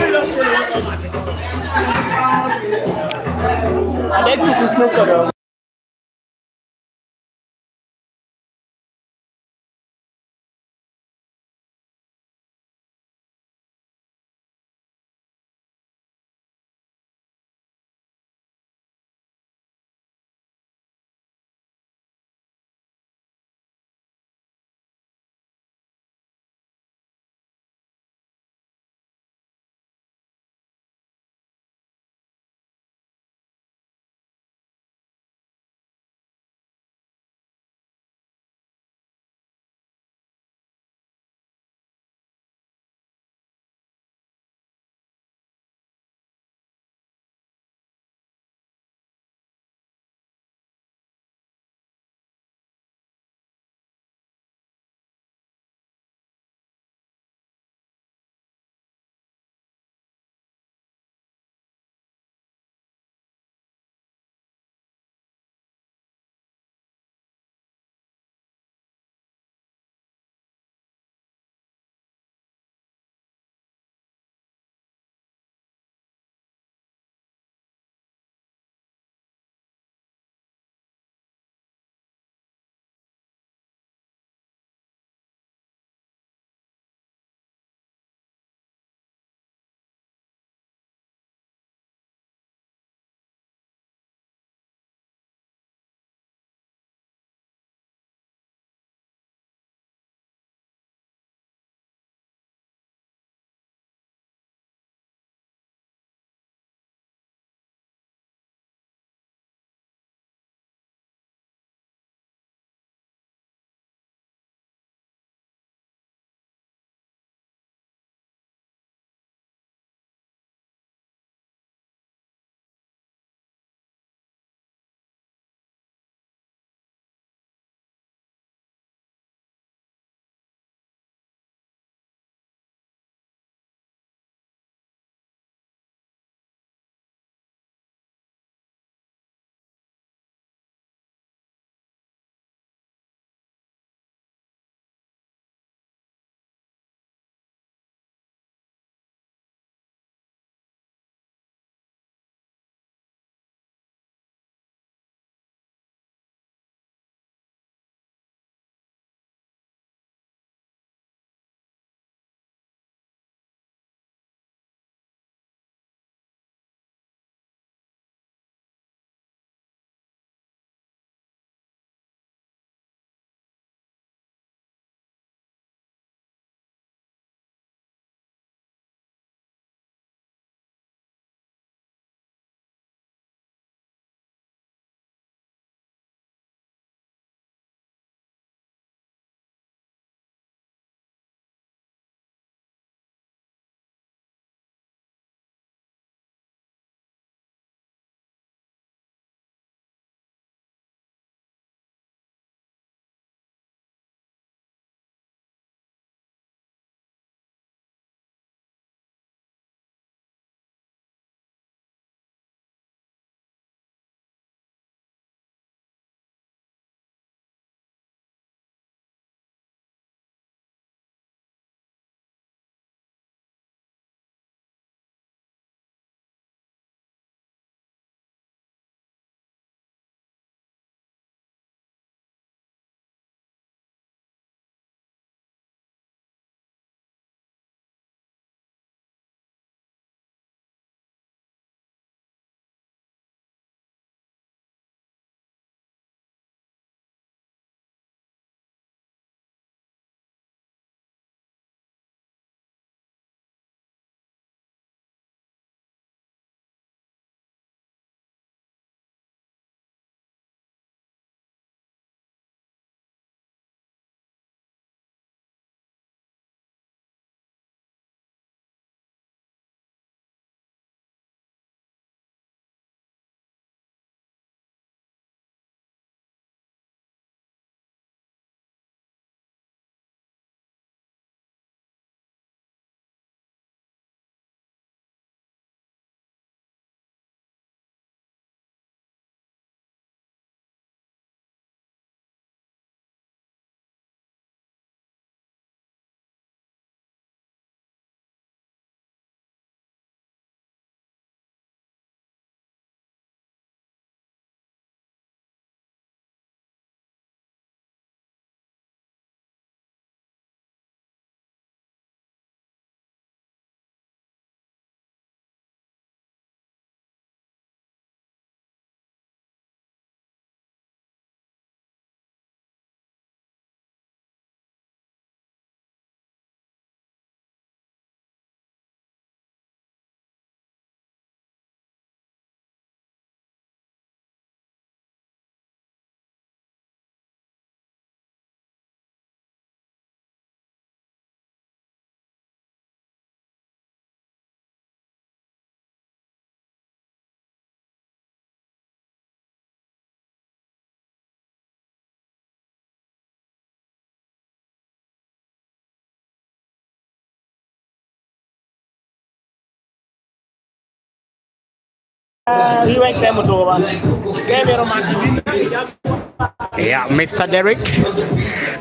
Yeah, Mr. Derek,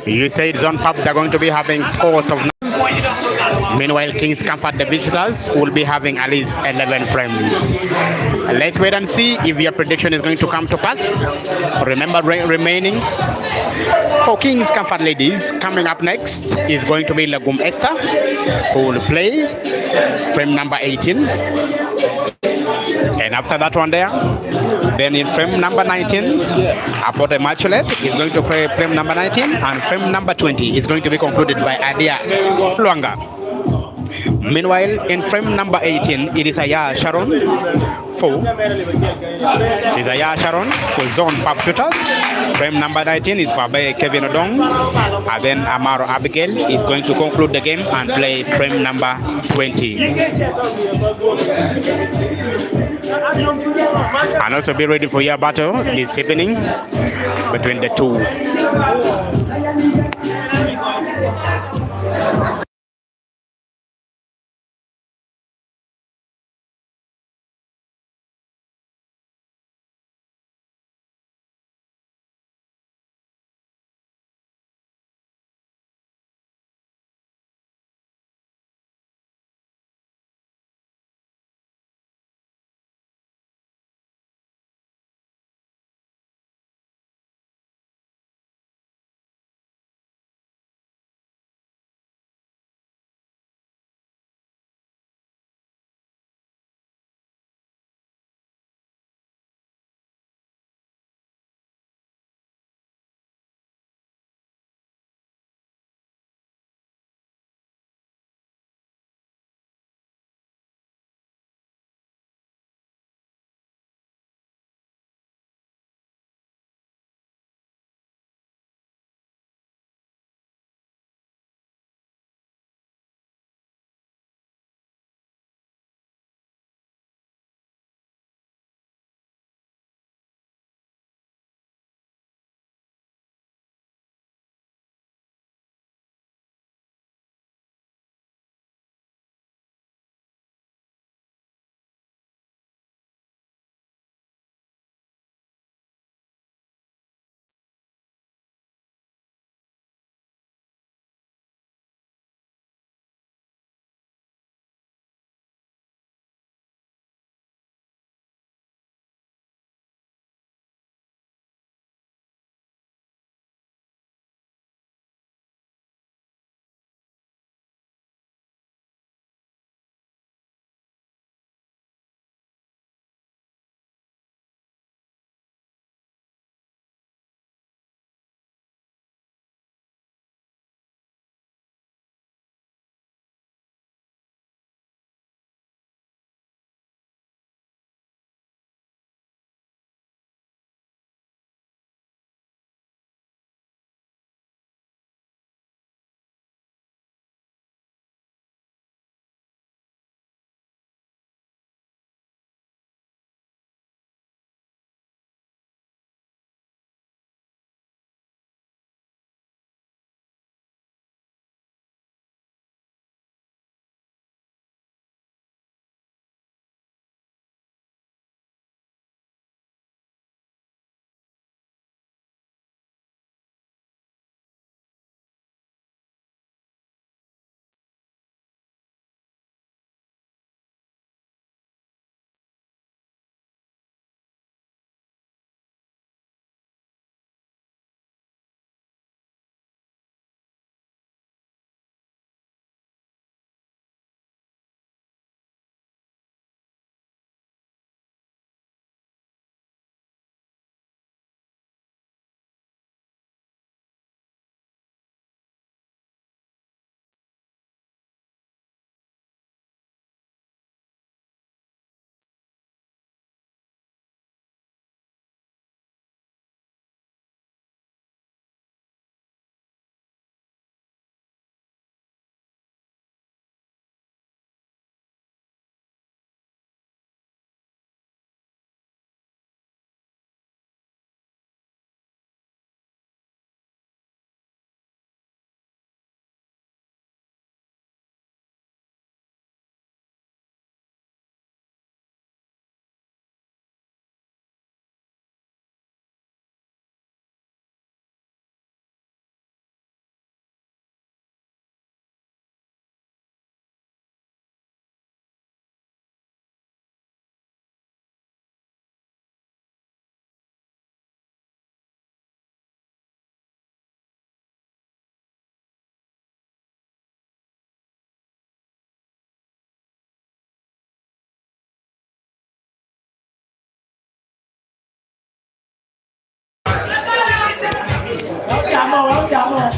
you said Zone Pub they're going to be having scores of 9. Meanwhile, Kings Comfort, the visitors, will be having at least 11 frames. Let's wait and see if your prediction is going to come to pass. Remember, remaining for Kings Comfort ladies, coming up next is going to be Lagum Esther, who will play frame number 18. And after that one there, then in frame number 19, Apote Machulet is going to play frame number 19, and frame number 20 is going to be concluded by Adia Luanga. Meanwhile, in frame number 18, it is Aya Sharon for Zone Pub Shooters. Frame number 19 is for Kevin Odong. And then Amaro Abigail is going to conclude the game and play frame number 20. And also be ready for your battle this evening between the two.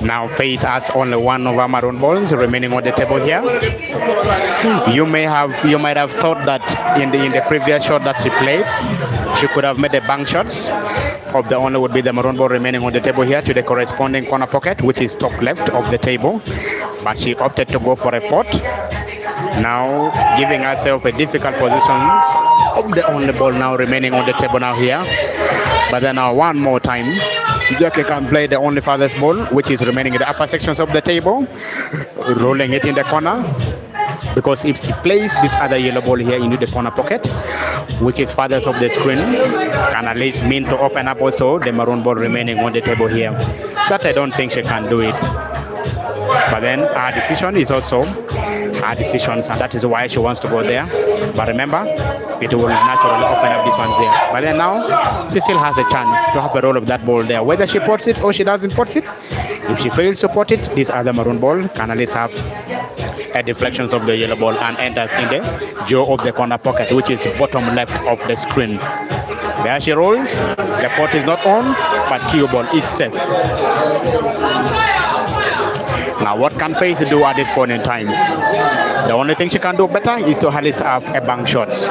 Now Faith has only one of our maroon balls remaining on the table here. You might have thought that in the previous shot that she played, she could have made the bank shots. Of the only would be the maroon ball remaining on the table here to the corresponding corner pocket, which is top left of the table. But she opted to go for a pot. Now giving herself a difficult positions of the only ball now remaining on the table now here. But then now one more time, Jackie can play the only farthest ball, which is remaining in the upper sections of the table, rolling it in the corner. Because if she plays this other yellow ball here into the corner pocket, which is farthest of the screen, can at least mean to open up also the maroon ball remaining on the table here. That I don't think she can do it. But then her decision is also her decisions, and that is why she wants to go there. But remember, it will naturally open up these ones there. But then now, she still has a chance to have a roll of that ball there. Whether she pots it or she doesn't pot it, if she fails to pot it, this other maroon ball can at least have a deflections of the yellow ball and enters in the jaw of the corner pocket, which is bottom left of the screen. There she rolls. The pot is not on, but cue ball is safe. Now, what can Faith do at this point in time? The only thing she can do better is to at least have a bank shots.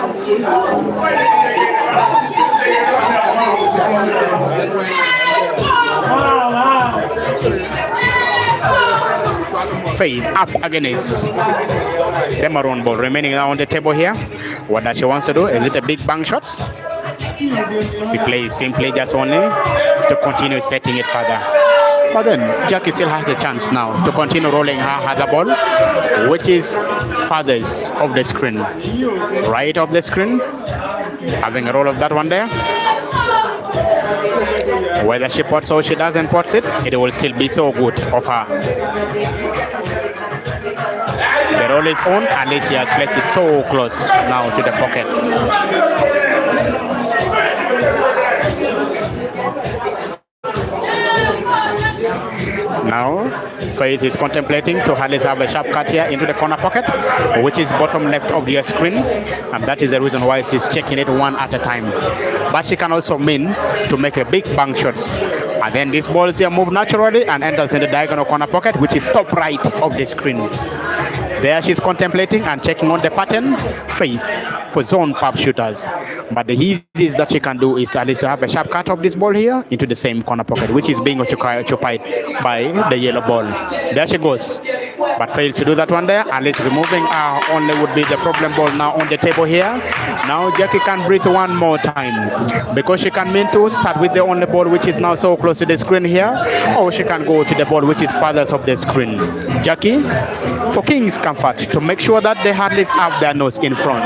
Faith up against the maroon ball remaining now on the table here. What does she wants to do? Is it a big bank shots? She plays simply just only to continue setting it further. But then Jackie still has a chance now to continue rolling her other ball, which is farthest of the screen, right of the screen, having a roll of that one there. Whether she pots or she doesn't pot it, it will still be so good of her. The roll is on, and she has placed it so close now to the pockets. Now, Faith is contemplating to at least have a sharp cut here into the corner pocket, which is bottom left of your screen, and that is the reason why she's checking it one at a time. But she can also mean to make a big bank shots. And then this ball here move naturally and enters in the diagonal corner pocket, which is top right of the screen. There she's contemplating and checking on the pattern, Faith, for zone pop shooters. But the easiest that she can do is at least have a sharp cut of this ball here into the same corner pocket, which is being occupied by the yellow ball. There she goes, but fails to do that one there. At least removing only would be the problem ball now on the table here. Now Jackie can breathe one more time, because she can mean to start with the only ball which is now so close to the screen here, or she can go to the ball which is farthest of the screen. Jackie, for King's comfort, to make sure that they at least have their nose in front,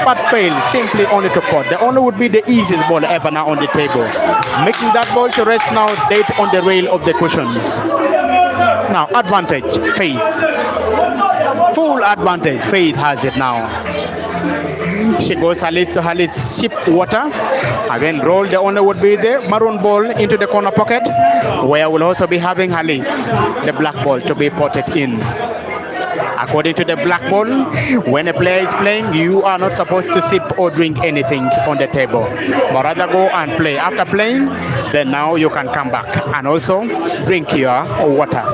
but fail simply only to pot. The only would be the easiest ball ever now on the table, making that ball to rest now dead on the rail of the cushions. Now advantage, Faith. Full advantage, Faith has it now. She goes Alice to Alice, sip water, and then roll the only would be the maroon ball into the corner pocket, where we'll also be having Alice, the black ball, to be potted in. According to the black ball, when a player is playing, you are not supposed to sip or drink anything on the table, but rather go and play. After playing, then now you can come back and also drink your water.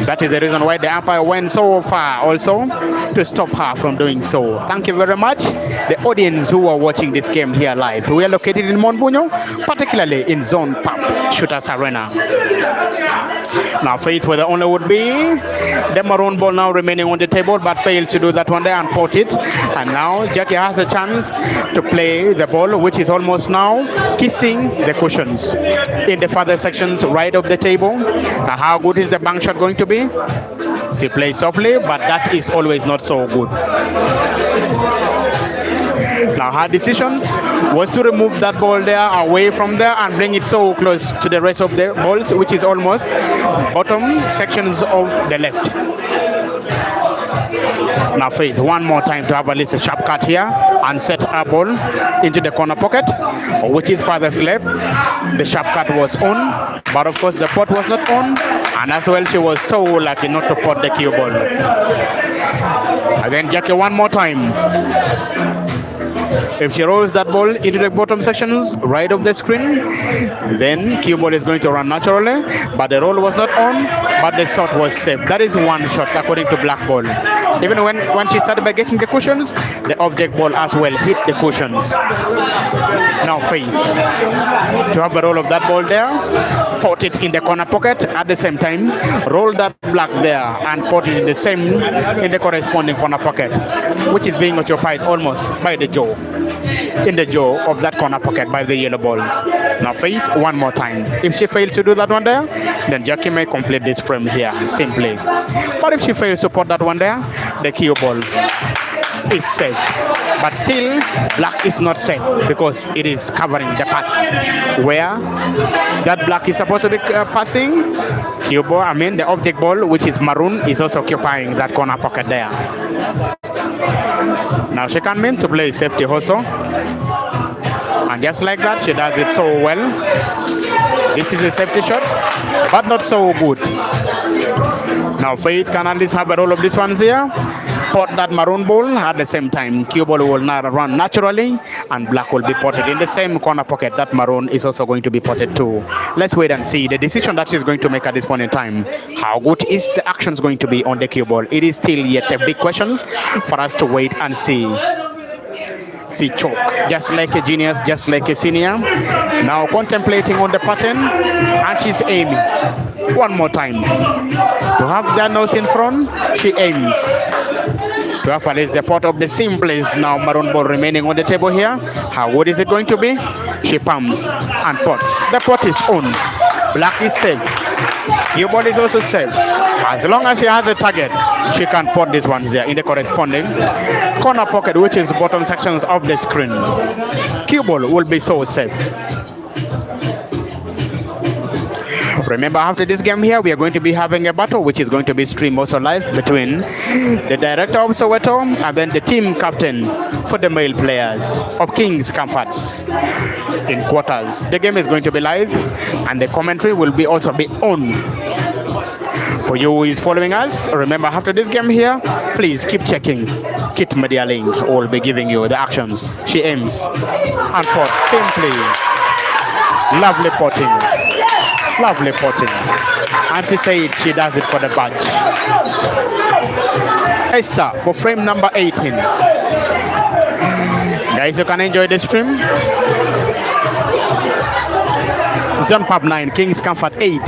That is the reason why the umpire went so far also to stop her from doing so. Thank you very much, the audience who are watching this game here live. We are located in Monbunyo, particularly in Zone Pub Shooters Arena. Now Faith with the only would be the maroon ball now remaining on the table, but fails to do that one there and pot it. And now Jackie has a chance to play the ball, which is almost now kissing the cushions in the further sections right of the table. Now how good is the bank shot going to be? She plays softly, but that is always not so good. Now her decisions was to remove that ball there away from there and bring it so close to the rest of the balls, which is almost bottom sections of the left. Now Faith, one more time to have at least a sharp cut here and set our ball into the corner pocket, which is farthest left. The sharp cut was on, but of course the pot was not on, and as well she was so lucky not to pot the cue ball. And then Jackie one more time. If she rolls that ball into the bottom sections right of the screen, then cue ball is going to run naturally. But the roll was not on, but the shot was safe. That is one shot according to black ball. Even when she started by getting the cushions, the object ball as well hit the cushions. Now Faith to have the roll of that ball there, put it in the corner pocket at the same time, roll that black there and put it in the corresponding corner pocket, which is being occupied almost by the jaw, in the jaw of that corner pocket by the yellow balls. Now Faith, one more time. If she fails to do that one there, then Jackie may complete this frame here simply. But if she fails to put that one there, the cue ball is safe. But still, black is not safe because it is covering the path where that black is supposed to be passing. Cue ball, the object ball, which is maroon, is also occupying that corner pocket there. Now she can mean to play safety also. And just like that, she does it so well. This is a safety shot, but not so good. Now Faith can at least have a roll of these ones here. Put that maroon ball at the same time. Cue ball will not run naturally, and black will be potted in the same corner pocket. That maroon is also going to be potted too. Let's wait and see the decision that she's going to make at this point in time. How good is the actions going to be on the cue ball? It is still yet a big questions for us to wait and see. See choke, just like a genius, just like a senior. Now contemplating on the pattern, and she's aiming. One more time. To have the nose in front, she aims. To have at least the pot of the same place. Now maroon ball remaining on the table here. How good is it going to be? She pumps and pots. The pot is on. Black is safe. Cue ball is also safe. As long as she has a target, she can put these ones there in the corresponding corner pocket, which is bottom sections of the screen. Cue ball will be so safe. Remember, after this game here, we are going to be having a battle, which is going to be streamed also live between the director of Soweto and then the team captain for the male players of King's Comforts in quarters. The game is going to be live, and the commentary will be also be on. For you who is following us, remember after this game here, please keep checking. Kit Media Link will be giving you the actions. She aims and pot simply. Lovely potting. Lovely potting. And she said she does it for the badge. Esther for frame number 18. Guys, you can enjoy the stream. Zone Pub 9, King's Comfort 8.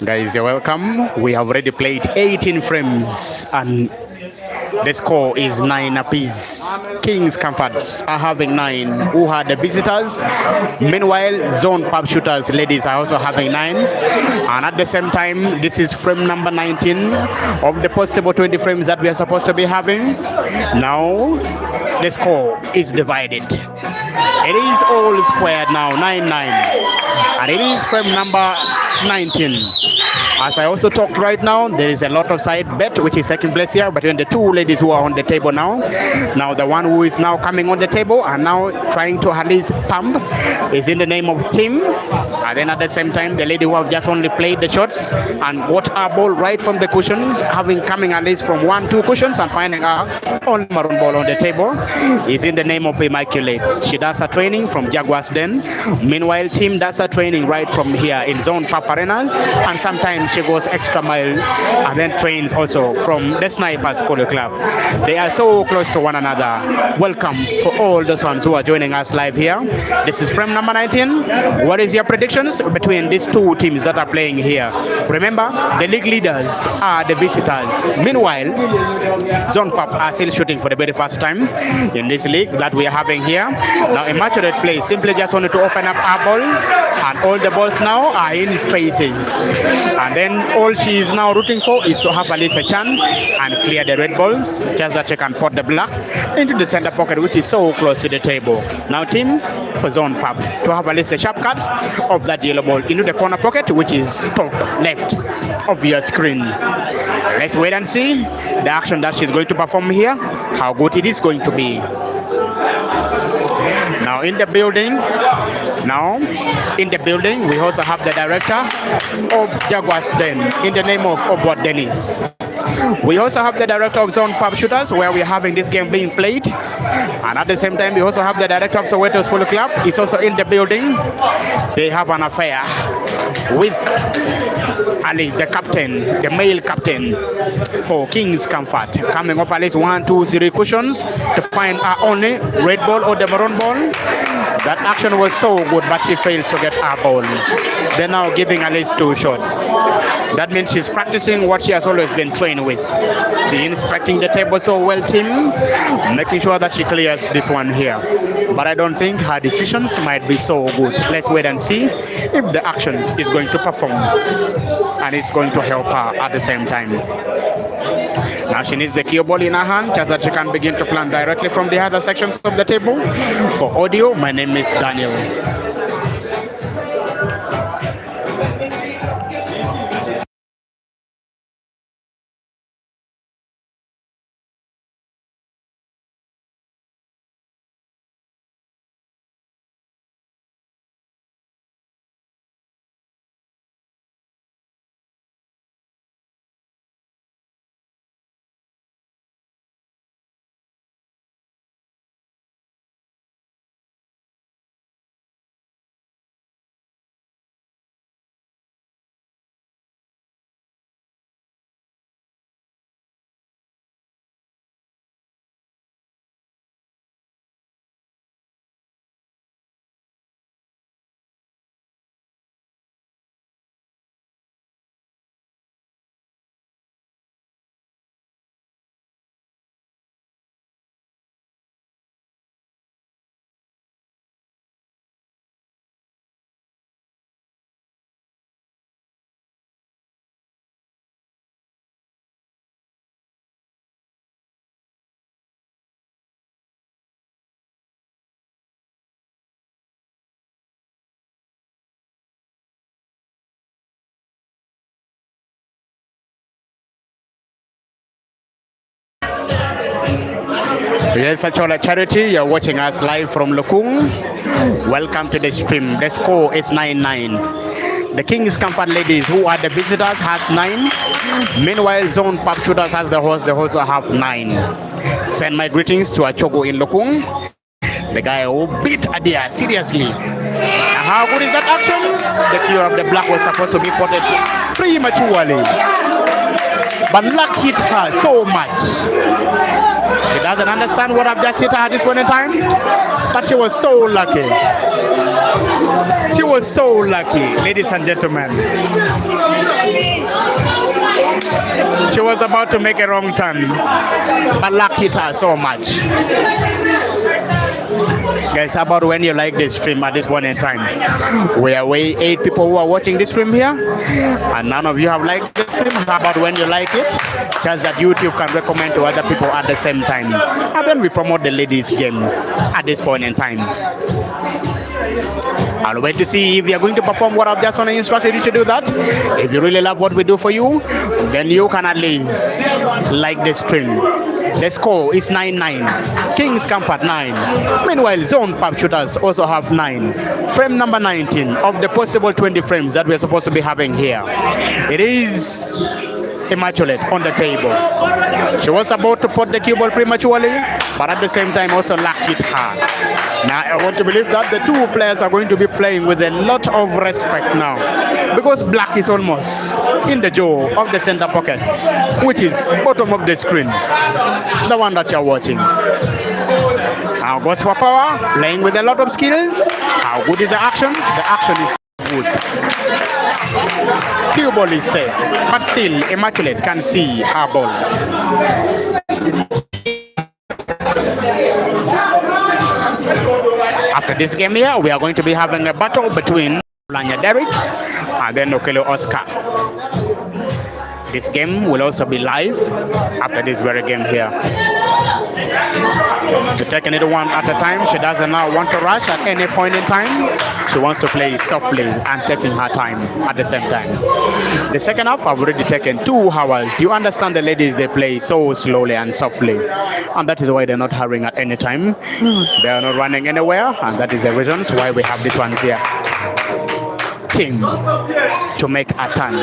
Guys, you're welcome. We have already played 18 frames and the score is 9 apiece. Kings Comforts are having 9. Who are the visitors? Meanwhile, Zone Pub Shooters ladies are also having 9. And at the same time, this is frame number 19 of the possible 20 frames that we are supposed to be having. Now, the score is divided. It is all squared now, 9-9. And it is frame number 19. As I also talked right now, there is a lot of side bet which is taking place here between the two ladies who are on the table now. Now the one who is now coming on the table and now trying to at least pump is in the name of Tim. And then at the same time, the lady who have just only played the shots and got our ball right from the cushions, having coming at least from 1-2 cushions and finding our own maroon ball on the table, is in the name of Immaculate. She does her training from Jaguars Den. Meanwhile, Tim does her training right from here in Zone Pub Arenas, and sometimes she goes extra mile and then trains also from the Snipers Polo Club. They are so close to one another. Welcome for all those ones who are joining us live here. This is frame number 19. What is your predictions between these two teams that are playing here? Remember, the league leaders are the visitors. Meanwhile, Zone Pub are still shooting for the very first time in this league that we are having here. Now, Immaculate play simply just wanted to open up our balls, and all the balls now are in spaces. And then all she is now rooting for is to have at least a chance and clear the red balls, just that she can put the black into the center pocket, which is so close to the table. Now, team for Zone Pub to have at least a sharp cuts of that yellow ball into the corner pocket, which is top left of your screen. Let's wait and see the action that she's going to perform here, how good it is going to be. Now in the building, we also have the director of Jaguars Den in the name of Obot Dennis. We also have the director of Zone Pub Shooters, where we're having this game being played. And at the same time, we also have the director of Soweto Polo Club. He's also in the building. They have an affair with Alice, the captain, the male captain for King's Comfort, coming off at least 1, 2, 3 cushions to find her only red ball or the maroon ball. That action was so good, but she failed to get her ball. They're now giving at least 2 shots. That means she's practicing what she has always been trained with. She's inspecting the table so well, team, making sure that she clears this one here. But I don't think her decisions might be so good. Let's wait and see if the actions is going to perform and it's going to help her at the same time. Now she needs the cue ball in her hand just that she can begin to plan directly from the other sections of the table. For audio, my name is Daniel. Yes, Achola Charity, you're watching us live from Lukung. Welcome to the stream. The score is 9-9. The King's Comfort ladies, who are the visitors, has 9. Meanwhile, Zone Pub Shooters has the host. They also have 9. Send my greetings to Achogo in Lukung, the guy who beat Adia seriously. How good is that actions? The cure of the black was supposed to be potted prematurely, but luck hit her so much. She doesn't understand what I've just hit her at this point in time, but she was so lucky. She was so lucky, ladies and gentlemen. She was about to make a wrong turn, but luck hit her so much. Guys, how about when you like this stream at this point in time? We are 8 people who are watching this stream here, and none of you have liked the stream. How about when you like it? Just that YouTube can recommend to other people at the same time. And then we promote the ladies game at this point in time. I'll wait to see if we are going to perform what I've just only instructed you to do that. If you really love what we do for you, then you can at least like the stream. The score is 9-9. Kings Camp at 9. Meanwhile, Zone Pub Shooters also have 9. Frame number 19 of the possible 20 frames that we're supposed to be having here. It is Immaculate on the table. She was about to put the cue ball prematurely, but at the same time also luck hit her. Now I want to believe that the two players are going to be playing with a lot of respect now, because black is almost in the jaw of the center pocket, which is bottom of the screen, the one that you're watching. Now goes for power, playing with a lot of skills. How good is the actions? The action is good. Cue ball is safe, but still Immaculate can see her balls. After this game here, we are going to be having a battle between Lanya Derek and then Okelo Oscar. This game will also be live after this very game here. We're taking it one at a time. She doesn't now want to rush at any point in time. She wants to play softly and taking her time at the same time. The second half, I've already taken 2 hours. You understand the ladies, they play so slowly and softly. And that is why they're not hurrying at any time. They are not running anywhere. And that is the reasons why we have these ones here. Team to make a turn.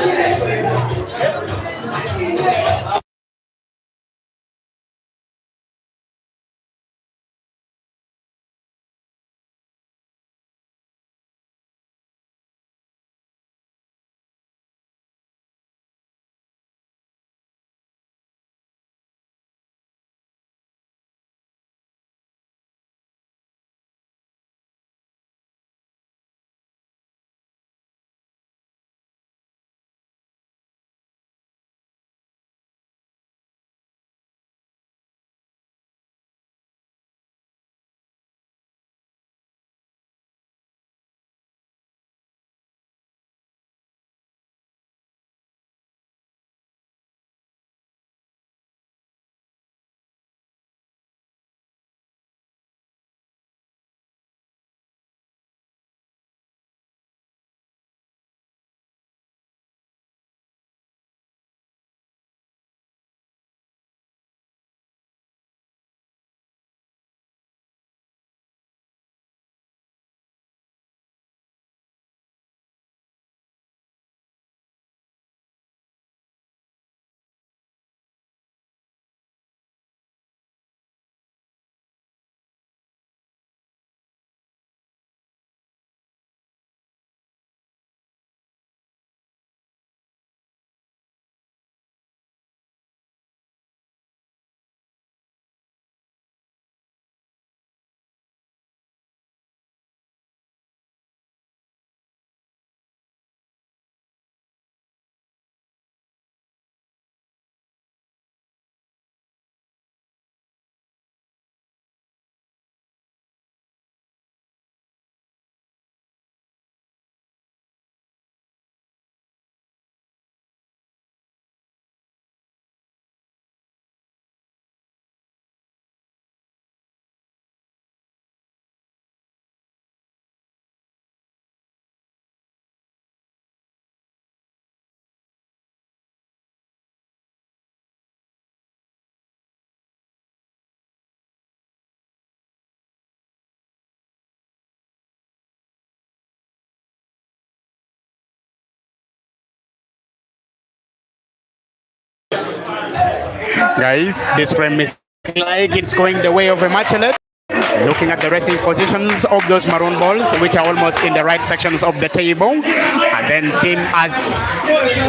Guys, this frame is like it's going the way of Immaculate. Looking at the resting positions of those maroon balls, which are almost in the right sections of the table. And then team has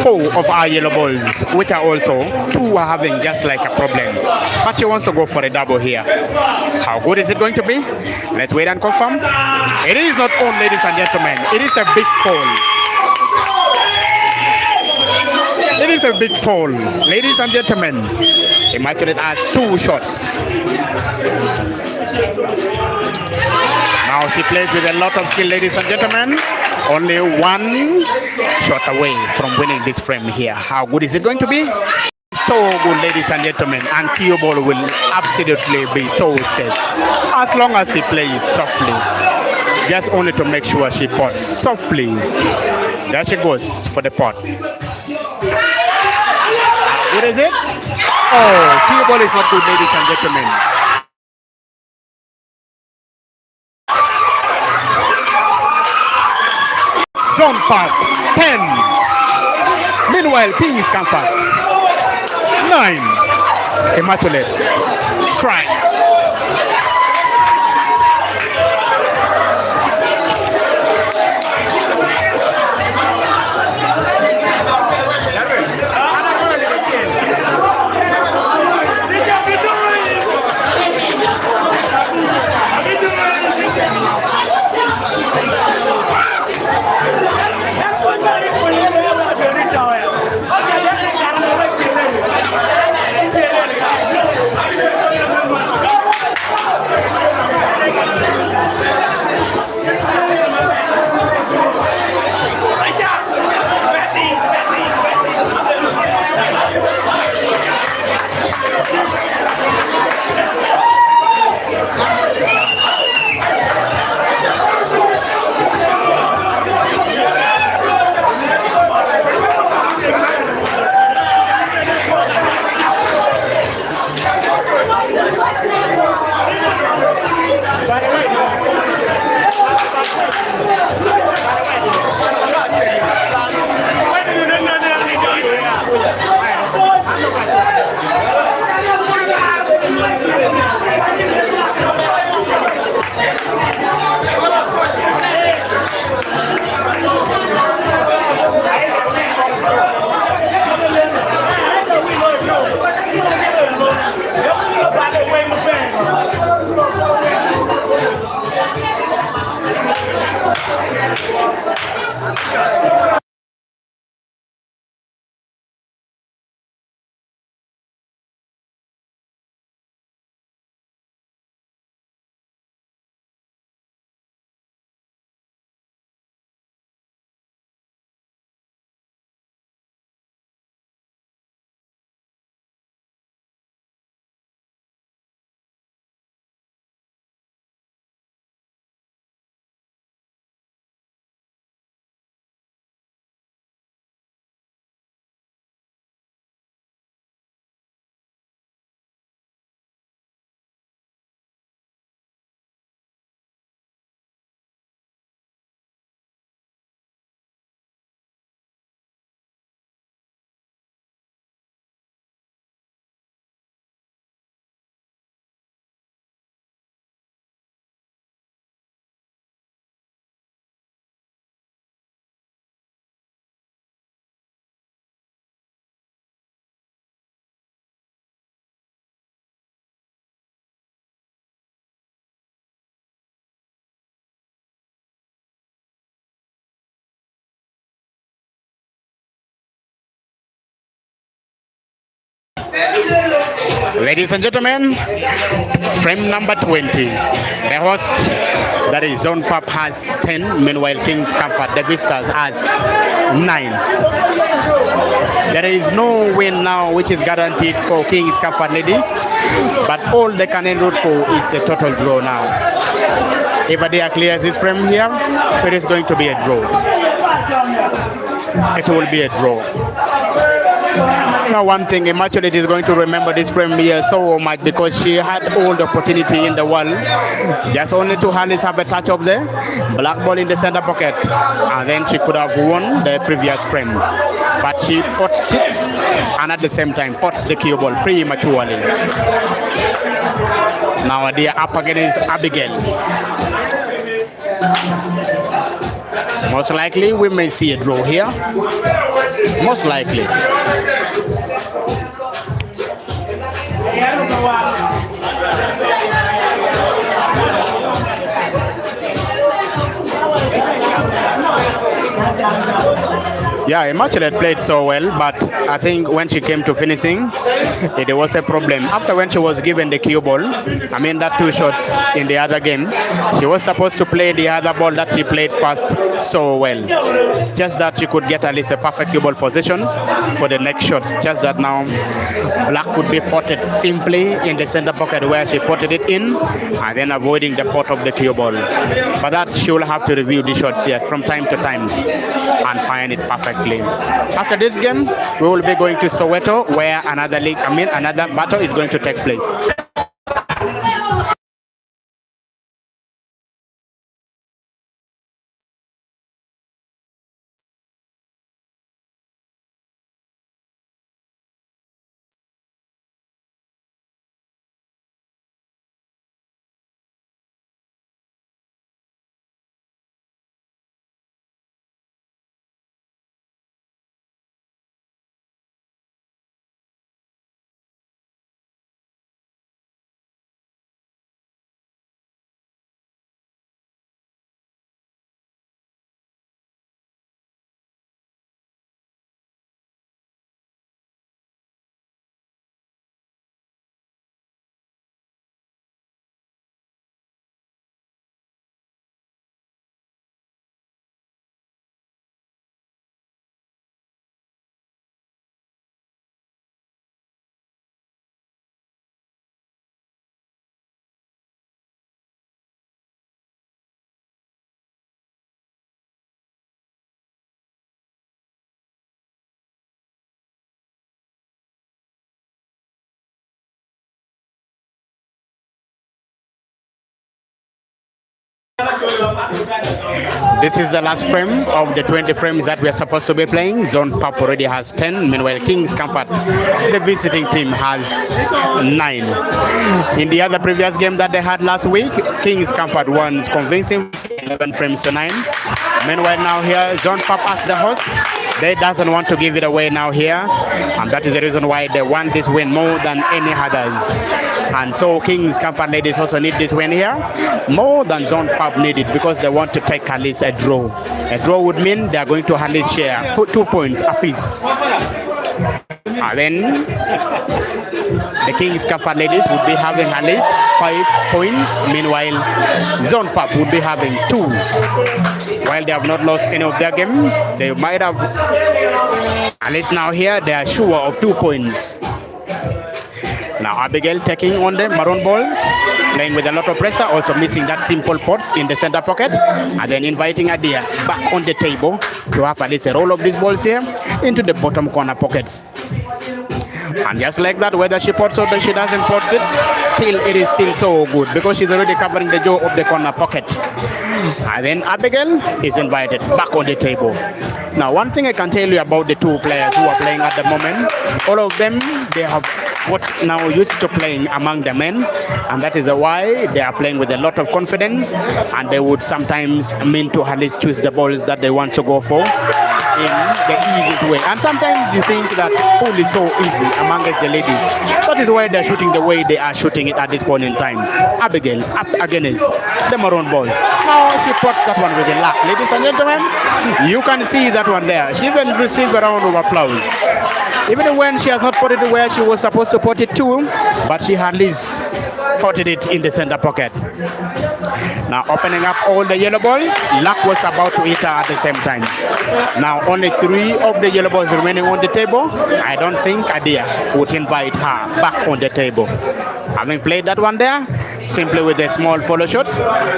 4 of our yellow balls, which are also 2 are having just like a problem. But she wants to go for a double here. How good is it going to be? Let's wait and confirm. It is not on, ladies and gentlemen. It is a big fall. It is a big fall. Ladies and gentlemen, Immaculate has 2 shots. Now she plays with a lot of skill, ladies and gentlemen. Only 1 shot away from winning this frame here. How good is it going to be? So good, ladies and gentlemen. And cue ball will absolutely be so safe. As long as she plays softly. Just only to make sure she pots softly. There she goes for the pot. How good is it? Oh, cue ball is not good, ladies and gentlemen. Zone Park 10. Meanwhile, Kings Comforts 9. Immaculates cries. Ladies and gentlemen, frame number 20. The host, that is Zone Pop, has 10. Meanwhile, Kings Comfort, the visitors, has 9. There is no win now which is guaranteed for Kings Comfort ladies, but all they can enroll for is a total draw now. If Adia clears this frame here, it is going to be a draw. It will be a draw. Now, one thing, Immaculate is going to remember this frame here so much because she had all the opportunity in the world. Just only 2 hands have a touch up there. Black ball in the center pocket. And then she could have won the previous frame. But she pot 6 and at the same time pots the cue ball prematurely. Now Adia up against Abigail. Most likely we may see a draw here. Most likely. Yeah, Immaculate played so well, but I think when she came to finishing, there was a problem. After when she was given the cue ball, I mean that 2 shots in the other game, she was supposed to play the other ball that she played first so well. Just that she could get at least a perfect cue ball positions for the next shots. Just that now Black could be potted simply in the center pocket where she potted it in, and then avoiding the pot of the cue ball. But that she will have to review the shots here from time to time and find it perfectly. After this game, we will be going to Soweto, where another battle is going to take place. This is the last frame of the 20 frames that we are supposed to be playing. Zone Pop already has 10. Meanwhile, King's Comfort, the visiting team, has 9. In the other previous game that they had last week, King's Comfort won convincing 11 frames to 9. Meanwhile, now here, Zone Pop as the host. They doesn't want to give it away now here, and that is the reason why they want this win more than any others. And so King's Comfort ladies also need this win here more than Zone Pub need it, because they want to take at least a draw. A draw would mean they are going to at least share 2 points apiece. And then the King's Comfort ladies would be having at least 5 points. Meanwhile, Zone Pub would be having 2. While they have not lost any of their games, they might have, at least now here, they are sure of 2 points. Now Abigail taking on the maroon balls, playing with a lot of pressure, also missing that simple pots in the center pocket, and then inviting Adia back on the table to have at least a roll of these balls here into the bottom corner pockets. And just like that, whether she pots or she doesn't pot it, it is still so good, because she's already covering the jaw of the corner pocket. And then Abigail is invited back on the table. Now, one thing I can tell you about the 2 players who are playing at the moment, all of them, they have what now used to playing among the men, and that is why they are playing with a lot of confidence, and they would sometimes mean to at least choose the balls that they want to go for in the easiest way. And sometimes you think that pool is so easy amongst the ladies. That is why they're shooting the way they are shooting it at this point in time. Abigail up against the maroon balls. Now she puts that one with a luck. Ladies and gentlemen, you can see that one there. She even received a round of applause. Even when she has not put it where she was supposed to put it to, but she at least potted it in the center pocket. Now opening up all the yellow balls, luck was about to hit her at the same time. Now only 3 of the yellow balls remaining on the table. I don't think Adia would invite her back on the table. Having played that one there, simply with a small follow shot,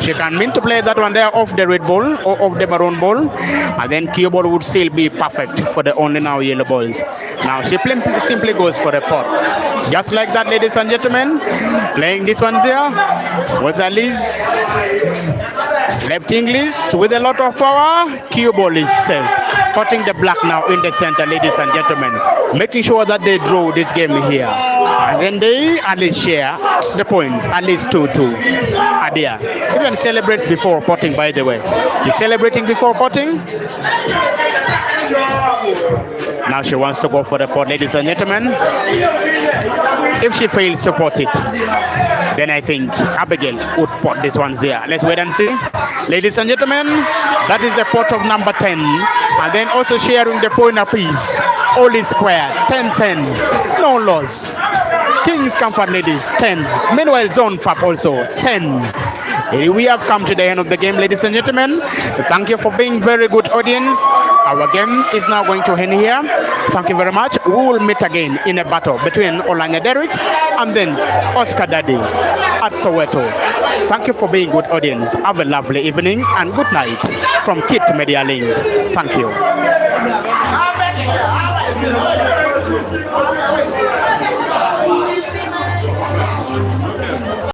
she can mean to play that one there off the red ball or off the maroon ball, and then cue ball would still be perfect for the only now yellow balls. Now she simply goes for a pot. Just like that, ladies and gentlemen, playing this one here with at least left English with a lot of power. Cue ball is safe. Putting the black now in the center, ladies and gentlemen. Making sure that they draw this game here. And then they at least share the points, at least 2-2. Adia even celebrates before potting, by the way. He's celebrating before potting. Now she wants to go for the pot, ladies and gentlemen. If she fails to pot it, then I think Abigail would pot this one there. Let's wait and see. Ladies and gentlemen, that is the pot of number 10. And then also sharing the point apiece. All is square, 10-10. No loss. Kings Comfort ladies, 10. Meanwhile, Zone Pop also, 10. We have come to the end of the game, ladies and gentlemen. Thank you for being very good audience. Our game is now going to end here. Thank you very much. We will meet again in a battle between Olanya Derrick and then Oscar Daddy at Soweto. Thank you for being good audience. Have a lovely evening and good night from Kit Media Link. Thank you.